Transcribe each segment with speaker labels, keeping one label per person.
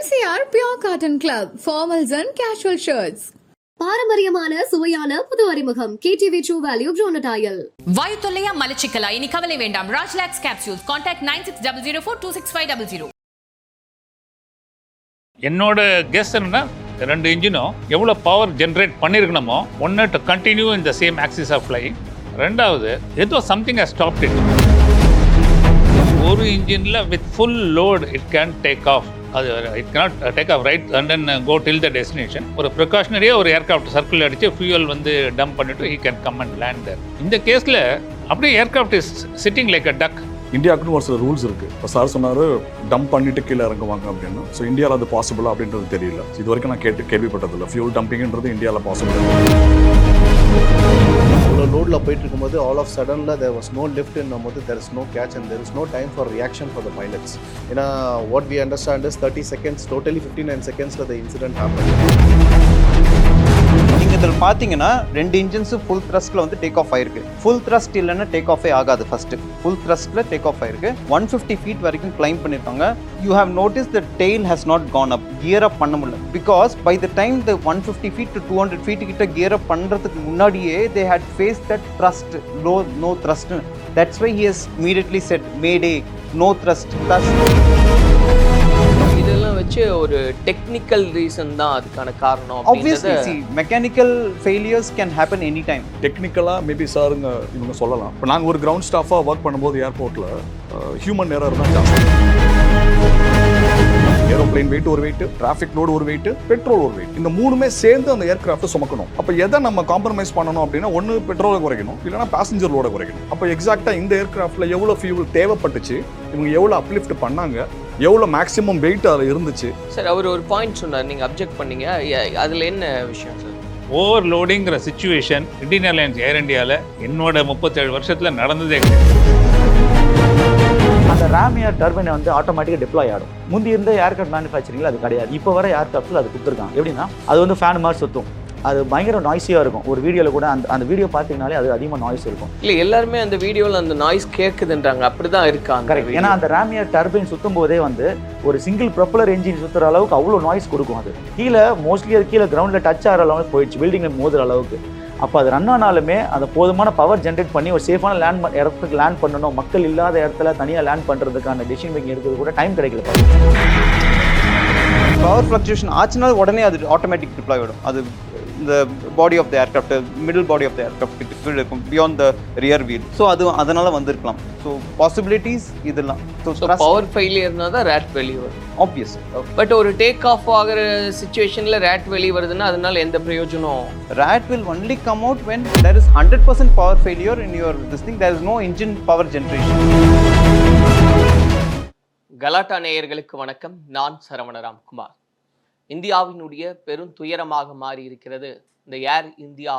Speaker 1: MCR Pure Cotton Club, formals and casual shirts.
Speaker 2: பாரம்பரியமான சுவையான புது அறிமுகம் KTV True Value Bronadile.
Speaker 3: வாயு தொல்லையா மலச்சிக்கலா? இனி கவலை வேண்டாம். ராஜ்லாக்ஸ் கேப்சூல்ஸ். கான்டாக்ட் 9600426500.
Speaker 4: என்னோட கெஸ் என்னன்னா, ரெண்டு இன்ஜினும் எவ்வளோ பவர் ஜென்ரேட் பண்ணியிருக்கணுமோ, ஒன்று to continue in the same axis of flying, ரெண்டாவது ஏதோ சம்திங் ஹஸ் ஸ்டாப்ட் இட். ஒரு இன்ஜினில் with full load it can take off. அது it cannot take off right and then go till the destination. ஒரு ப்ரிகாஷனரியாக ஒரு ஏர்க்ராஃப்ட் சர்க்கிள் அடித்து fuel வந்து டம்ப் பண்ணிவிட்டு he can come and land there. இந்த கேஸில் அப்படியே aircraft is sitting like a duck.
Speaker 5: இந்தியாவுக்குன்னு ஒரு சில ரூல்ஸ் இருக்குது. இப்போ சார் சொன்னார் டம்ப் பண்ணிட்டு கீழே இறங்குவாங்க அப்படின்னு. ஸோ இந்தியாவில் அது பாசிபிளா அப்படின்றது தெரியல. இது வரைக்கும் நான் கேள்விப்பட்டதில்லை. ஃபியூல் டம்பிங்கிறது இந்தியாவில் பாசிபிள்.
Speaker 6: அவ்வளோ லோடில் போயிட்டு இருக்கும்போது ஆல் ஆஃப் சடனில் தேர் வாஸ் நோ லிஃப்ட் என்னும் போது there is no catch and there is no time for reaction for the pilots. ஏன்னா what we understand is 30 seconds, totally 59 செகண்ட்ஸில் த இன்சிடென்ட் ஹேப்பன்.
Speaker 7: நீங்கள் இதில் பார்த்தீங்கன்னா ரெண்டு இன்ஜின்ஸு ஃபுல் த்ரஸ்ட்டில் வந்து டேக் ஆஃப் ஆயிருக்கு. ஃபுல் த்ரஸ்ட் இல்லைன்னா டேக் ஆஃபே ஆகாது. ஃபஸ்ட்டு ஃபுல் த்ரஸ்ட்டில் டேக் ஆஃப் ஆயிருக்கு. 150 feet வரைக்கும் கிளைம் பண்ணியிருக்காங்க. You have notice the tail has not gone up. Gear up பண்ண முடியல. Because by the time the 150 feet to 200 feet கிட்ட கியர் அப் பண்ணுறதுக்கு முன்னாடியே they had face that thrust, no thrust. That's why he has immediately set mayday, no thrust.
Speaker 8: இதெல்லாம் வச்சு ஒரு technical reason தான் அதுக்கான காரணம்.
Speaker 7: Obviously, see, mechanical failures can happen anytime.
Speaker 5: டெக்னிக்கலாக மேபி சாருங்க இவங்க சொல்லலாம். இப்போ நாங்கள் ஒரு கிரவுண்ட் ஸ்டாஃபாக ஒர்க் பண்ணும்போது ஏர்போர்ட்டில் ஹியூமன் எரர் தான் ஜாஸ்தி. ஏரோப்ளைன் வெயிட் ஒரு வெயிட், டிராஃபிக் லோடு ஒரு வெயிட், பெட்ரோல் ஒரு வெயிட். இந்த மூணுமே சேர்ந்து அந்த ஏர்கிராஃப்ட்டை சுமக்கணும். அப்போ எதை நம்ம காம்ப்ரமைஸ் பண்ணணும் அப்படின்னா, ஒன்று பெட்ரோலை குறைக்கணும், இல்லைனா பேசஞ்சர் லோட குறைக்கணும். அப்போ எக்ஸாக்டாக இந்த ஏர்கிராஃப்ட்டில் எவ்வளோ ஃபியூல் தேவைப்பட்டுச்சு, இவங்க எவ்வளோ அப்லிஃப்ட் பண்ணாங்க, எவ்வளோ மேக்ஸிமம் வெயிட் அதில் இருந்துச்சு.
Speaker 8: சார் அவர் ஒரு பாயிண்ட் சொன்னார், நீங்கள் அப்ஜெக்ட் பண்ணீங்க, அதில் என்ன விஷயம் சார்?
Speaker 4: ஓவர் லோடிங்கிற சுச்சுவேஷன் இந்தியன் ஏர்லைன்ஸ் ஏர் இந்தியாவில் என்னோட 37 வருஷத்தில் நடந்ததே கிடையாது.
Speaker 9: அந்த ராமியர் டர்பைனை வந்து ஆட்டோமேட்டிக்காக டிப்ளாய் ஆகும். முந்தி இருந்த ஏர்கிராஃப்ட் மேனுஃபேக்சரிங்கில் அது கிடையாது. இப்போ வர ஏர்கிராஃப்ட்டில் அது கொடுத்துருக்காங்க. எப்படின்னா அது வந்து ஃபேன் மாதிரி சுற்றும். அது பயங்கர நாய்ஸியாக இருக்கும். ஒரு வீடியோவில் கூட அந்த வீடியோ பார்த்தீங்கனாலே அது அதிகமாக நாய்ஸ் இருக்கும்.
Speaker 8: இல்லை எல்லாருமே அந்த வீடியோவில் அந்த நாய்ஸ் கேட்குதுன்றாங்க. அப்படி தான் இருக்காங்க.
Speaker 9: கரெக்ட். ஏன்னா அந்த ராமியர் டர்பைன் சுற்றும் போதே வந்து ஒரு சிங்கிள் ப்ரொப்பலர் என்ஜின் சுற்றுற அளவுக்கு அவ்வளோ நாய்ஸ் கொடுக்கும். அது கீழே மோஸ்ட்லி அது கீழே கிரவுண்டில் டச் ஆகிற அளவுக்கு போயிடுச்சு, பில்டிங்கில் மோதுற அளவுக்கு. அப்போ அது ரன் ஆனாலுமே அந்த போதுமான பவர் ஜென்ரேட் பண்ணி ஒரு சேஃபான இடத்துக்கு லேண்ட் பண்ணணும். மக்கள் இல்லாத இடத்துல தனியாக லேண்ட் பண்ணுறதுக்கான டெசிஷன் மேக்கிங் எடுக்கிறது கூட டைம் கிடைக்கல.
Speaker 7: பவர் ஃப்ளக்சுவேஷன் ஆச்சுன்னா உடனே அது ஆட்டோமேட்டிக் டிப்ளாய் ஆகிடும். அது இந்த body of the aircraft, middle body of the aircraft இருக்கும், beyond the rear wheel. So அது அதனால் வந்திருக்கலாம். ஸோ பாசிபிலிட்டிஸ் இதெல்லாம். ஸோ
Speaker 8: பவர் ஃபெயிலியர்னா தான் ரேட் வெளியே வரும்.
Speaker 7: ஆப்வியஸ்.
Speaker 8: பட் ஒரு டேக் ஆஃப் ஆகிற சுச்சுவேஷனில் ரேட் வெளியே வருதுன்னா அதனால எந்த பிரயோஜனம்?
Speaker 7: Rat will only come out when there is 100% power failure in your this thing. There is no engine power generation.
Speaker 8: கலாட்டா நேயர்களுக்கு வணக்கம். நான் சரவணராம் குமார். இந்தியாவினுடைய பெரும் துயரமாக மாறி இருக்கிறது இந்த ஏர் இந்தியா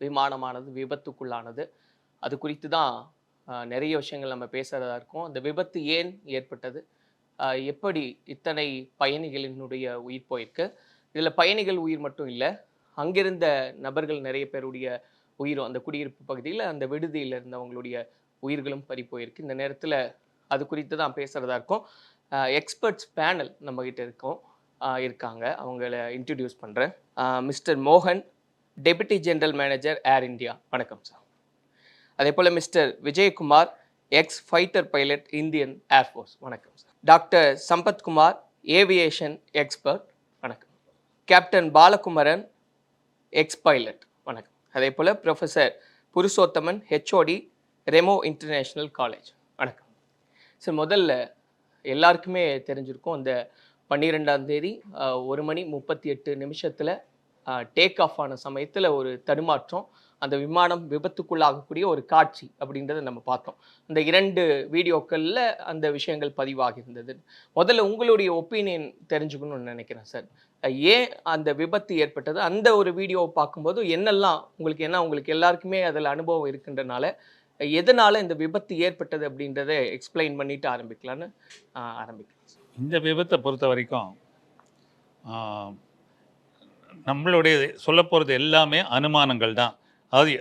Speaker 8: விமானமானது விபத்துக்குள்ளானது. அது குறித்து தான் நிறைய விஷயங்கள் நம்ம பேசுகிறதா இருக்கோம். அந்த விபத்து ஏன் ஏற்பட்டது, எப்படி இத்தனை பயணிகளினுடைய உயிர் போயிருக்கு, இதில் பயணிகள் உயிர் மட்டும் இல்லை, அங்கிருந்த நபர்கள் நிறைய பேருடைய உயிரும், அந்த குடியிருப்பு பகுதியில் அந்த விடுதியில் இருந்தவங்களுடைய உயிர்களும் பறி போயிருக்கு. இந்த நேரத்தில் அது குறித்து தான் பேசுகிறதா இருக்கும். எக்ஸ்பர்ட்ஸ் பேனல் நம்மகிட்ட இருக்காங்க. அவங்கள இன்ட்ரடியூஸ் பண்ணுறேன். மிஸ்டர் மோகன், deputy general manager Air India. வணக்கம் சார். அதே போல் mister Vijayakumar, ex fighter pilot, Indian air force. வணக்கம் sir. Doctor Sampathkumar, aviation expert. வணக்கம். Captain Balakumaran, ex pilot. வணக்கம். அதே போல் professor Purushothaman, HOD, Remo international college. வணக்கம் சார். முதல்ல எல்லாருக்குமே தெரிஞ்சிருக்கும், இந்த 12ஆம் தேதி 1:38 டேக் ஆஃப் ஆன சமயத்தில் ஒரு தடுமாற்றம், அந்த விமானம் விபத்துக்குள்ளாகக்கூடிய ஒரு காட்சி அப்படின்றத நம்ம பார்த்தோம். அந்த 2 வீடியோக்களில் அந்த விஷயங்கள் பதிவாகியிருந்தது. முதல்ல உங்களுடைய ஒப்பீனியன் தெரிஞ்சுக்கணும்னு நினைக்கிறேன் சார். ஏன் அந்த விபத்து ஏற்பட்டது, அந்த ஒரு வீடியோவை பார்க்கும்போது என்னெல்லாம் உங்களுக்கு எல்லாருக்குமே அதில் அனுபவம் இருக்கின்றனால எதனால் இந்த விபத்து ஏற்பட்டது அப்படின்றத எக்ஸ்பிளைன் பண்ணிட்டு ஆரம்பிக்கலாம்.
Speaker 4: இந்த விபத்தை பொறுத்த வரைக்கும் நம்மளுடைய சொல்ல போகிறது எல்லாமே அனுமானங்கள் தான். அதாவது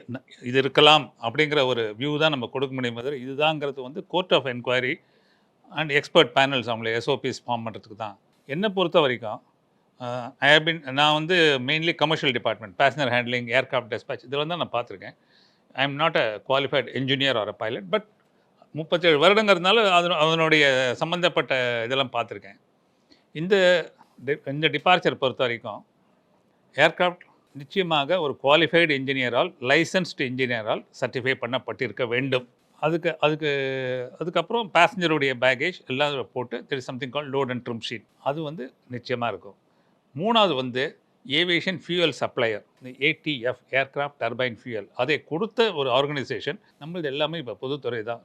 Speaker 4: இது இருக்கலாம் அப்படிங்கிற ஒரு வியூ தான் நம்ம கொடுக்க முடியும். இதுதாங்கிறது வந்து court of enquiry and expert panels அவங்கள எஸ்ஓபிஸ் ஃபார்ம் பண்ணுறதுக்கு தான். என்னை பொறுத்த வரைக்கும் நான் வந்து mainly commercial department, passenger handling, aircraft despatch இதில் தான் நான் பார்த்துருக்கேன். I am not a qualified engineer or a pilot, but 37 வருடங்கிறதுனால அதனுடைய சம்மந்தப்பட்ட இதெல்லாம் பார்த்துருக்கேன். இந்த டிபார்ச்சர் பொறுத்த வரைக்கும் ஏர்கிராஃப்ட் நிச்சயமாக ஒரு குவாலிஃபைடு இன்ஜினியரால், லைசன்ஸ்டு இன்ஜினியரால் சர்டிஃபை பண்ணப்பட்டிருக்க வேண்டும். அதுக்கப்புறம் பேசஞ்சருடைய பேகேஜ் எல்லாம் போட்டு there is something call load and trim sheet, அது வந்து நிச்சயமாக இருக்கும். மூணாவது வந்து ஏவியேஷன் ஃபியூயல் சப்ளையர், இந்த ஏடிஎஃப், ஏர்கிராஃப்ட் டர்பைன் ஃபியூயல், அதை கொடுத்த ஒரு ஆர்கனைசேஷன் நம்மளது எல்லாமே இப்போ பொதுத்துறை தான்.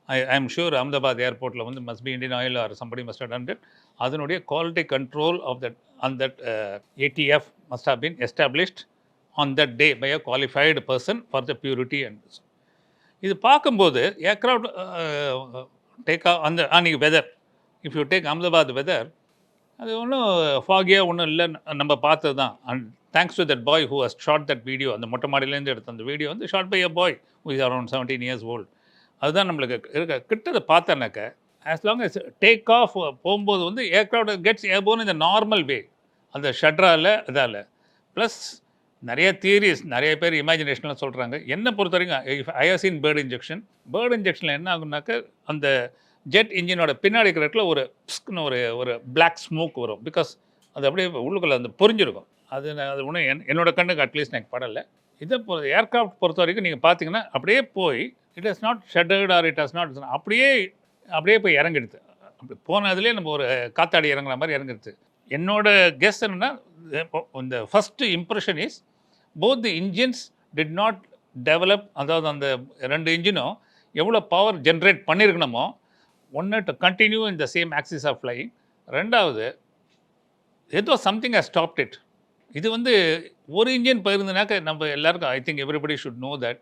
Speaker 4: ஐ எம் ஷூர் அஹமதாபாத் ஏர்போர்ட்டில் வந்து must be Indian Oil or somebody must have done it. அதனுடைய quality control of that on that ATF must have been established on that day by a qualified person for the purity. And இது பார்க்கும்போது aircraft take அந்த அன்றைக்கி weather, if you take Ahmedabad weather, அது ஒன்றும் ஃபாகியாக ஒன்றும் இல்லை, நம்ம பார்த்தது தான். And thanks to that boy who has shot that video, அந்த மொட்டை மாடியிலேருந்து எடுத்த அந்த வீடியோ வந்து shot by a boy who is around 17 years old. அதுதான் நம்மளுக்கு கிட்டதை பார்த்தனாக்க as long as take off போகும்போது வந்து ஏர்க்ராஃப்ட் கெட்ஸ் ஏர்போர்ன் இந்த நார்மல் வே, அந்த ஷட்ரால் இதால். ப்ளஸ் நிறைய தியரிஸ், நிறைய பேர் இமேஜினேஷன்லாம் சொல்கிறாங்க. என்னை பொறுத்த வரைக்கும் ஐ ஹவ் சீன் பேர்ட் இன்ஜெக்ஷனில் என்ன ஆகுனாக்க அந்த ஜெட் இன்ஜினோட பின்னாடி இருக்கிற இடத்துல ஒரு பிளாக் ஸ்மோக் வரும். பிகாஸ் அது அப்படியே உள்ளுக்குள்ளே அந்த பொரிஞ்சிருக்கும். அது ஒன்றும் என்னோட கண்ணுக்கு அட்லீஸ்ட் எனக்கு படலை. இதை ஏர்க்ராஃப்ட் பொறுத்த வரைக்கும் நீங்கள் பார்த்தீங்கன்னா அப்படியே போய் it has not shattered or it has not, அப்படியே போய் இறங்கிடுது. அப்படி போனதுலேயே நம்ம ஒரு காத்தாடி இறங்குற மாதிரி இறங்கிடுது. என்னோட கெஸ் என்னென்னா, இந்த first impression is both the engines did not develop. அதாவது அந்த 2 இன்ஜினும் எவ்வளோ பவர் ஜென்ரேட் பண்ணியிருக்கணுமோ, ஒன்று to continue in the same axis of flying. ரெண்டாவது ஏதோ சம்திங் ஹஸ் ஸ்டாப்ட் இட். இது வந்து ஒரு இன்ஜின் போயிருந்தனாக்க நம்ம எல்லாருக்கும் I think everybody should know that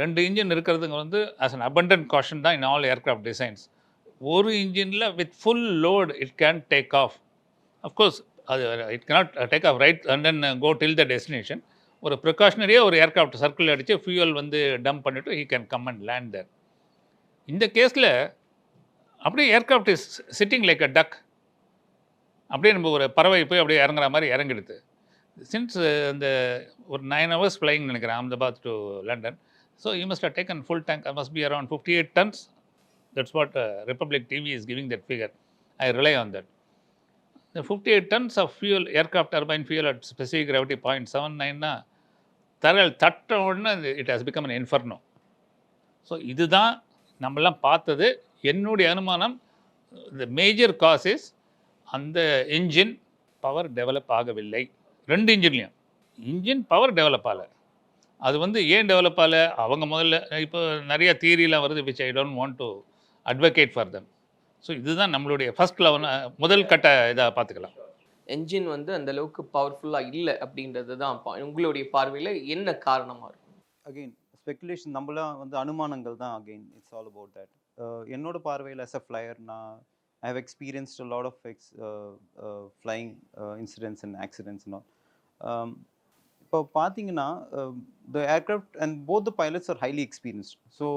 Speaker 4: 2 engine இருக்கிறதுங்க வந்து ஆஸ் அன் அபண்டன்ட் காஷன் தான் இன் ஆல் ஏர்க்ராஃப்ட் டிசைன்ஸ். ஒரு இன்ஜினில் with full load it can take off. Of course அது it cannot take off right and then go till the destination. ஒரு ப்ரிகாஷனரியாக ஒரு aircraft circle அடித்து ஃபியூயல் வந்து டம்ப் பண்ணிவிட்டு he can come and land there. இந்த கேஸில் அப்படியே aircraft is sitting like a duck. அப்படியே நம்ம ஒரு பறவை போய் அப்படியே இறங்குற மாதிரி இறங்கிடுது. சின்ஸ் இந்த ஒரு 9 hours ஃப்ளைங் நினைக்கிறேன் Ahmedabad to London. So you must have taken full tank. I must be around 58 tons. That's what Republic TV is giving that figure. I rely on that. The 58 tons of fuel, aircraft turbine fuel at specific gravity 0.79 தரல் தட்ட உடனே it has become an inferno. So இதுதான் நம்மளாம் பார்த்தது. என்னுடைய அனுமானம் the major cause is அந்த engine power develop ஆகவில்லை. 2 இன்ஜின்லையும் engine power develop ஆகலை. அது வந்து ஏன் டெவலப் ஆகலை, அவங்க முதல்ல இப்போ நிறைய தியரிலாம் வருது which I don't want to advocate for them. So இதுதான் நம்மளுடைய ஃபர்ஸ்ட் லெவல் முதல் கட்ட இதை பார்த்துக்கலாம்.
Speaker 8: என்ஜின் வந்து அந்த அளவுக்கு பவர்ஃபுல்லாக இல்லை அப்படின்றது தான் உங்களுடைய பார்வையில் என்ன காரணமாக இருக்கும்?
Speaker 7: அகெயின் ஸ்பெகுலேஷன், நம்மளாம் வந்து அனுமானங்கள் தான். Again it's all about that. என்னோட பார்வையில் as a flyer நான் I have experienced a lot of flying incidents and accidents and all. இப்போ பார்த்தீங்கன்னா the aircraft and both the pilots are highly experienced. So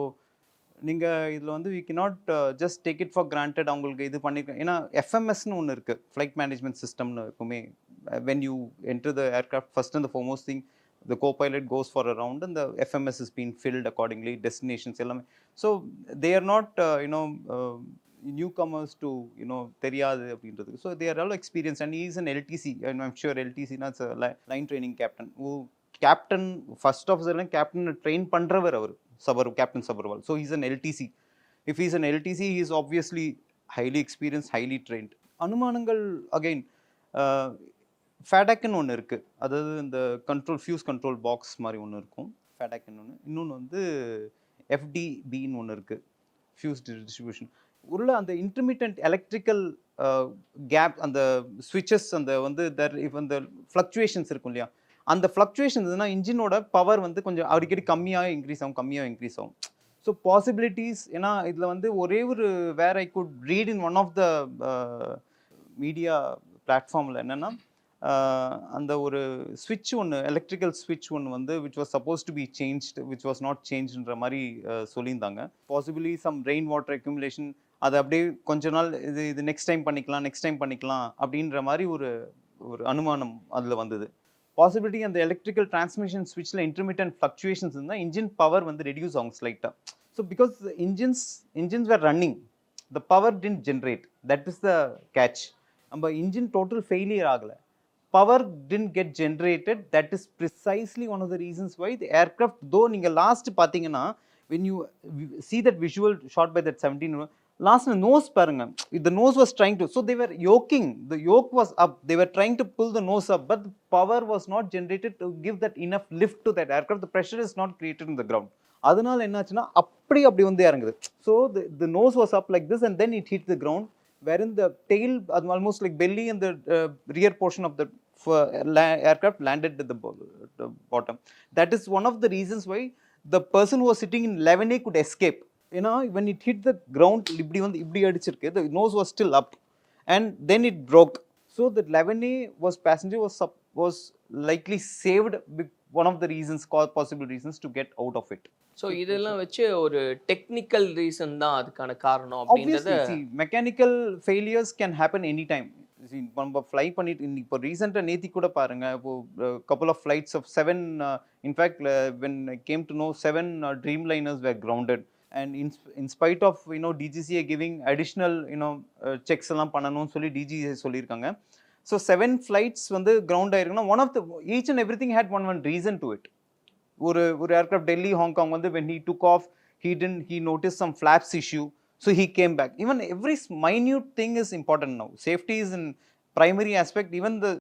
Speaker 7: நீங்கள் இதில் வந்து we cannot just take it for granted. அவங்களுக்கு இது பண்ணியிருக்கேன். ஏன்னா எஃப்எம்எஸ்னு ஒன்று இருக்குது, ஃப்ளைட் மேனேஜ்மெண்ட் சிஸ்டம்னு இருக்குமே. when you enter the aircraft, first and the foremost thing, the co-pilot goes for a round and the FMS is being filled accordingly, destinations எல்லாமே. So they are not newcomers to தெரியாது அப்படின்றதுக்கு. So they are all experienced and he is an LTC, and I'm sure LTC is a line training captain. Captain first ஆஃபீஸர்லாம் கேப்டனை train பண்ணுறவர் அவர் captain Sabharwal. So he's an LTC. If he's an LTC he is obviously highly experience, highly trained. அனுமானங்கள் again ஃபேடாக்னு ஒன்று இருக்குது. அதாவது இந்த ஃபியூஸ் கண்ட்ரோல் பாக்ஸ் மாதிரி ஒன்று இருக்கும், ஃபேடாக்னு ஒன்று. இன்னொன்று வந்து எஃப்டிபின்னு ஒன்று இருக்குது, ஃபியூஸ் டிஸ்ட்ரிபியூஷன். உள்ள அந்த இன்டர்மீடியன்ட் எலக்ட்ரிக்கல் கேப், அந்த ஸ்விட்சஸ், அந்த வந்து இப்போ அந்த ஃப்ளக்சுவேஷன்ஸ் இருக்கும் இல்லையா, அந்த ஃப்ளக்சுவேஷன் இருந்ததுன்னா இன்ஜினோட பவர் வந்து கொஞ்சம் அடிக்கடி கம்மியாக இன்க்ரீஸ் ஆகும். ஸோ பாசிபிலிட்டிஸ், ஏன்னா இதில் வந்து ஒரே ஒரு where I could read in one of the media பிளாட்ஃபார்மில் என்னென்னா, அந்த ஒரு ஸ்விட்ச் ஒன்று, எலக்ட்ரிக்கல் ஸ்விட்ச் ஒன்று வந்து which was suppose to be changed, which was not சேஞ்சுன்ற மாதிரி சொல்லியிருந்தாங்க. Possibly some rain water accumulation, அதை அப்படியே கொஞ்ச நாள் இது நெக்ஸ்ட் டைம் பண்ணிக்கலாம் அப்படின்ற மாதிரி ஒரு அனுமானம் அதில் வந்தது. பாசிபிலிட்டி அந்த எலக்ட்ரிக்கல் டிரான்ஸ்மிஷன் ஸ்விட்சில் இன்டர்மீடியன்ட் ஃப்ளக்சுவேஷன்ஸ் இருந்தால் இன்ஜின் பவர் வந்து ரெடியூஸ் ஆகும் ஸ்லைட்டாக. So because engines were running, the power didn't generate, that is the catch. நம்ம இன்ஜின் டோட்டல் ஃபெயிலியர் ஆகலை, power didn't get generated. That is precisely one of the reasons why the aircraft, though நீங்க last பாத்தீங்கன்னா when you see that visual shot by that 17 last nose பாருங்க, the nose was trying to, so they were yoking, the yoke was up, they were trying to pull the nose up, but the power was not generated to give that enough lift to that aircraft. The pressure is not created in the ground. அதனால என்னாச்சுன்னா அப்படி வந்து இறங்குது. So the nose was up like this and then it hit the ground, wherein the tail almost like belly and the rear portion of the aircraft landed at the bottom. That is one of the reasons why the person who was sitting in 11A could escape. You know, when it hit the ground, the nose was still up and then it broke. So the 11A passenger was likely saved. One of the reasons, possible reasons to get out of it.
Speaker 8: So இதெல்லாம் வச்சு ஒரு technical reason தான் அதுக்கான காரணம் அப்படின்றத.
Speaker 7: Mechanical failures can happen any time. நம்ம fly பண்ணிட்டு இப்போ ரீசெண்டாக நேத்தி கூட பாருங்க, இப்போ couple of flights of 7 in fact when I came to know 7 Dreamliners were grounded and in spite of DGCA giving additional checks எல்லாம் பண்ணணும்னு சொல்லி டிஜிசிஏ சொல்லியிருக்காங்க. ஸோ 7 ஃப்ளைட்ஸ் வந்து கிரவுண்ட் ஆயிருக்குன்னா one of the each and every thing had one reason to it. ஒரு aircraft Delhi Hong Kong வந்து when he took off he noticed some flaps issue, so he came back. Even every minute thing is important now. Safety is in primary aspect. Even the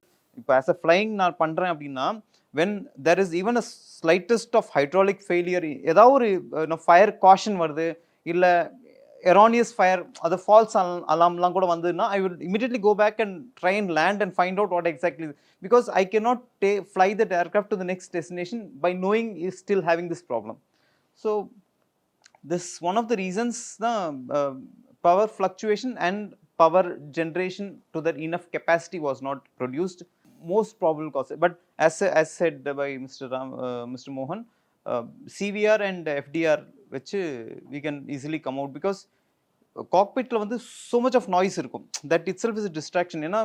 Speaker 7: as a flying நான் பண்றேன் அப்படின்னா when there is even a slightest of hydraulic failure, ஏதாவது ஒரு fire caution வருது இல்ல erroneous fire, other false alarmலாம் கூட வந்ததுன்னா I will immediately go back and try and land and find out what exactly, because I cannot fly that aircraft to the next destination by knowing is still having this problem. So this one of the reasons the power fluctuation and power generation to that enough capacity was not produced, most probable cause. But as said by Mr. Mohan, CVR and FDR which we can easily come out, because cockpitல வந்து so much of noise இருக்கும், that itself is a distraction. ஏன்னா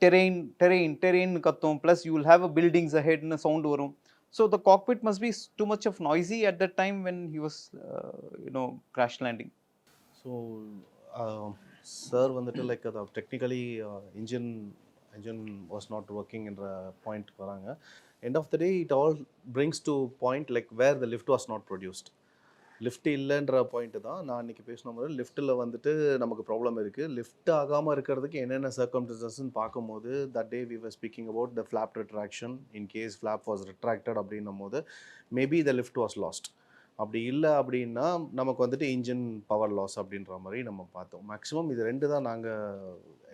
Speaker 7: terrain கத்தும், plus you will have a buildings ahead ன்னு sound வரும். So the cockpit must be too much of noisy at that time when he was crash landing.
Speaker 6: So sir வந்துட்டு like technically engine was not working என்ற point வராங்க. End of the day it all brings to point like where the lift was not produced. Lift இல்லைன்ற point தான் நான் இன்றைக்கி பேசின மாதிரி. லிஃப்ட்டில் வந்துட்டு நமக்கு ப்ராப்ளம் இருக்குது. லிஃப்ட் ஆகாமல் இருக்கிறதுக்கு என்னென்ன சர்க்கம்ஸ்டன்சஸ்ன்னு பார்க்கும்போது that day we were speaking about the flap retraction. In case flap was retracted அப்படின்னும் போது maybe the lift was lost. அப்படி இல்லை அப்படின்னா நமக்கு வந்துட்டு இன்ஜின் பவர் லாஸ் அப்படின்ற மாதிரி நம்ம பார்த்தோம். மேக்ஸிமம் இது 2 தான் நாங்கள்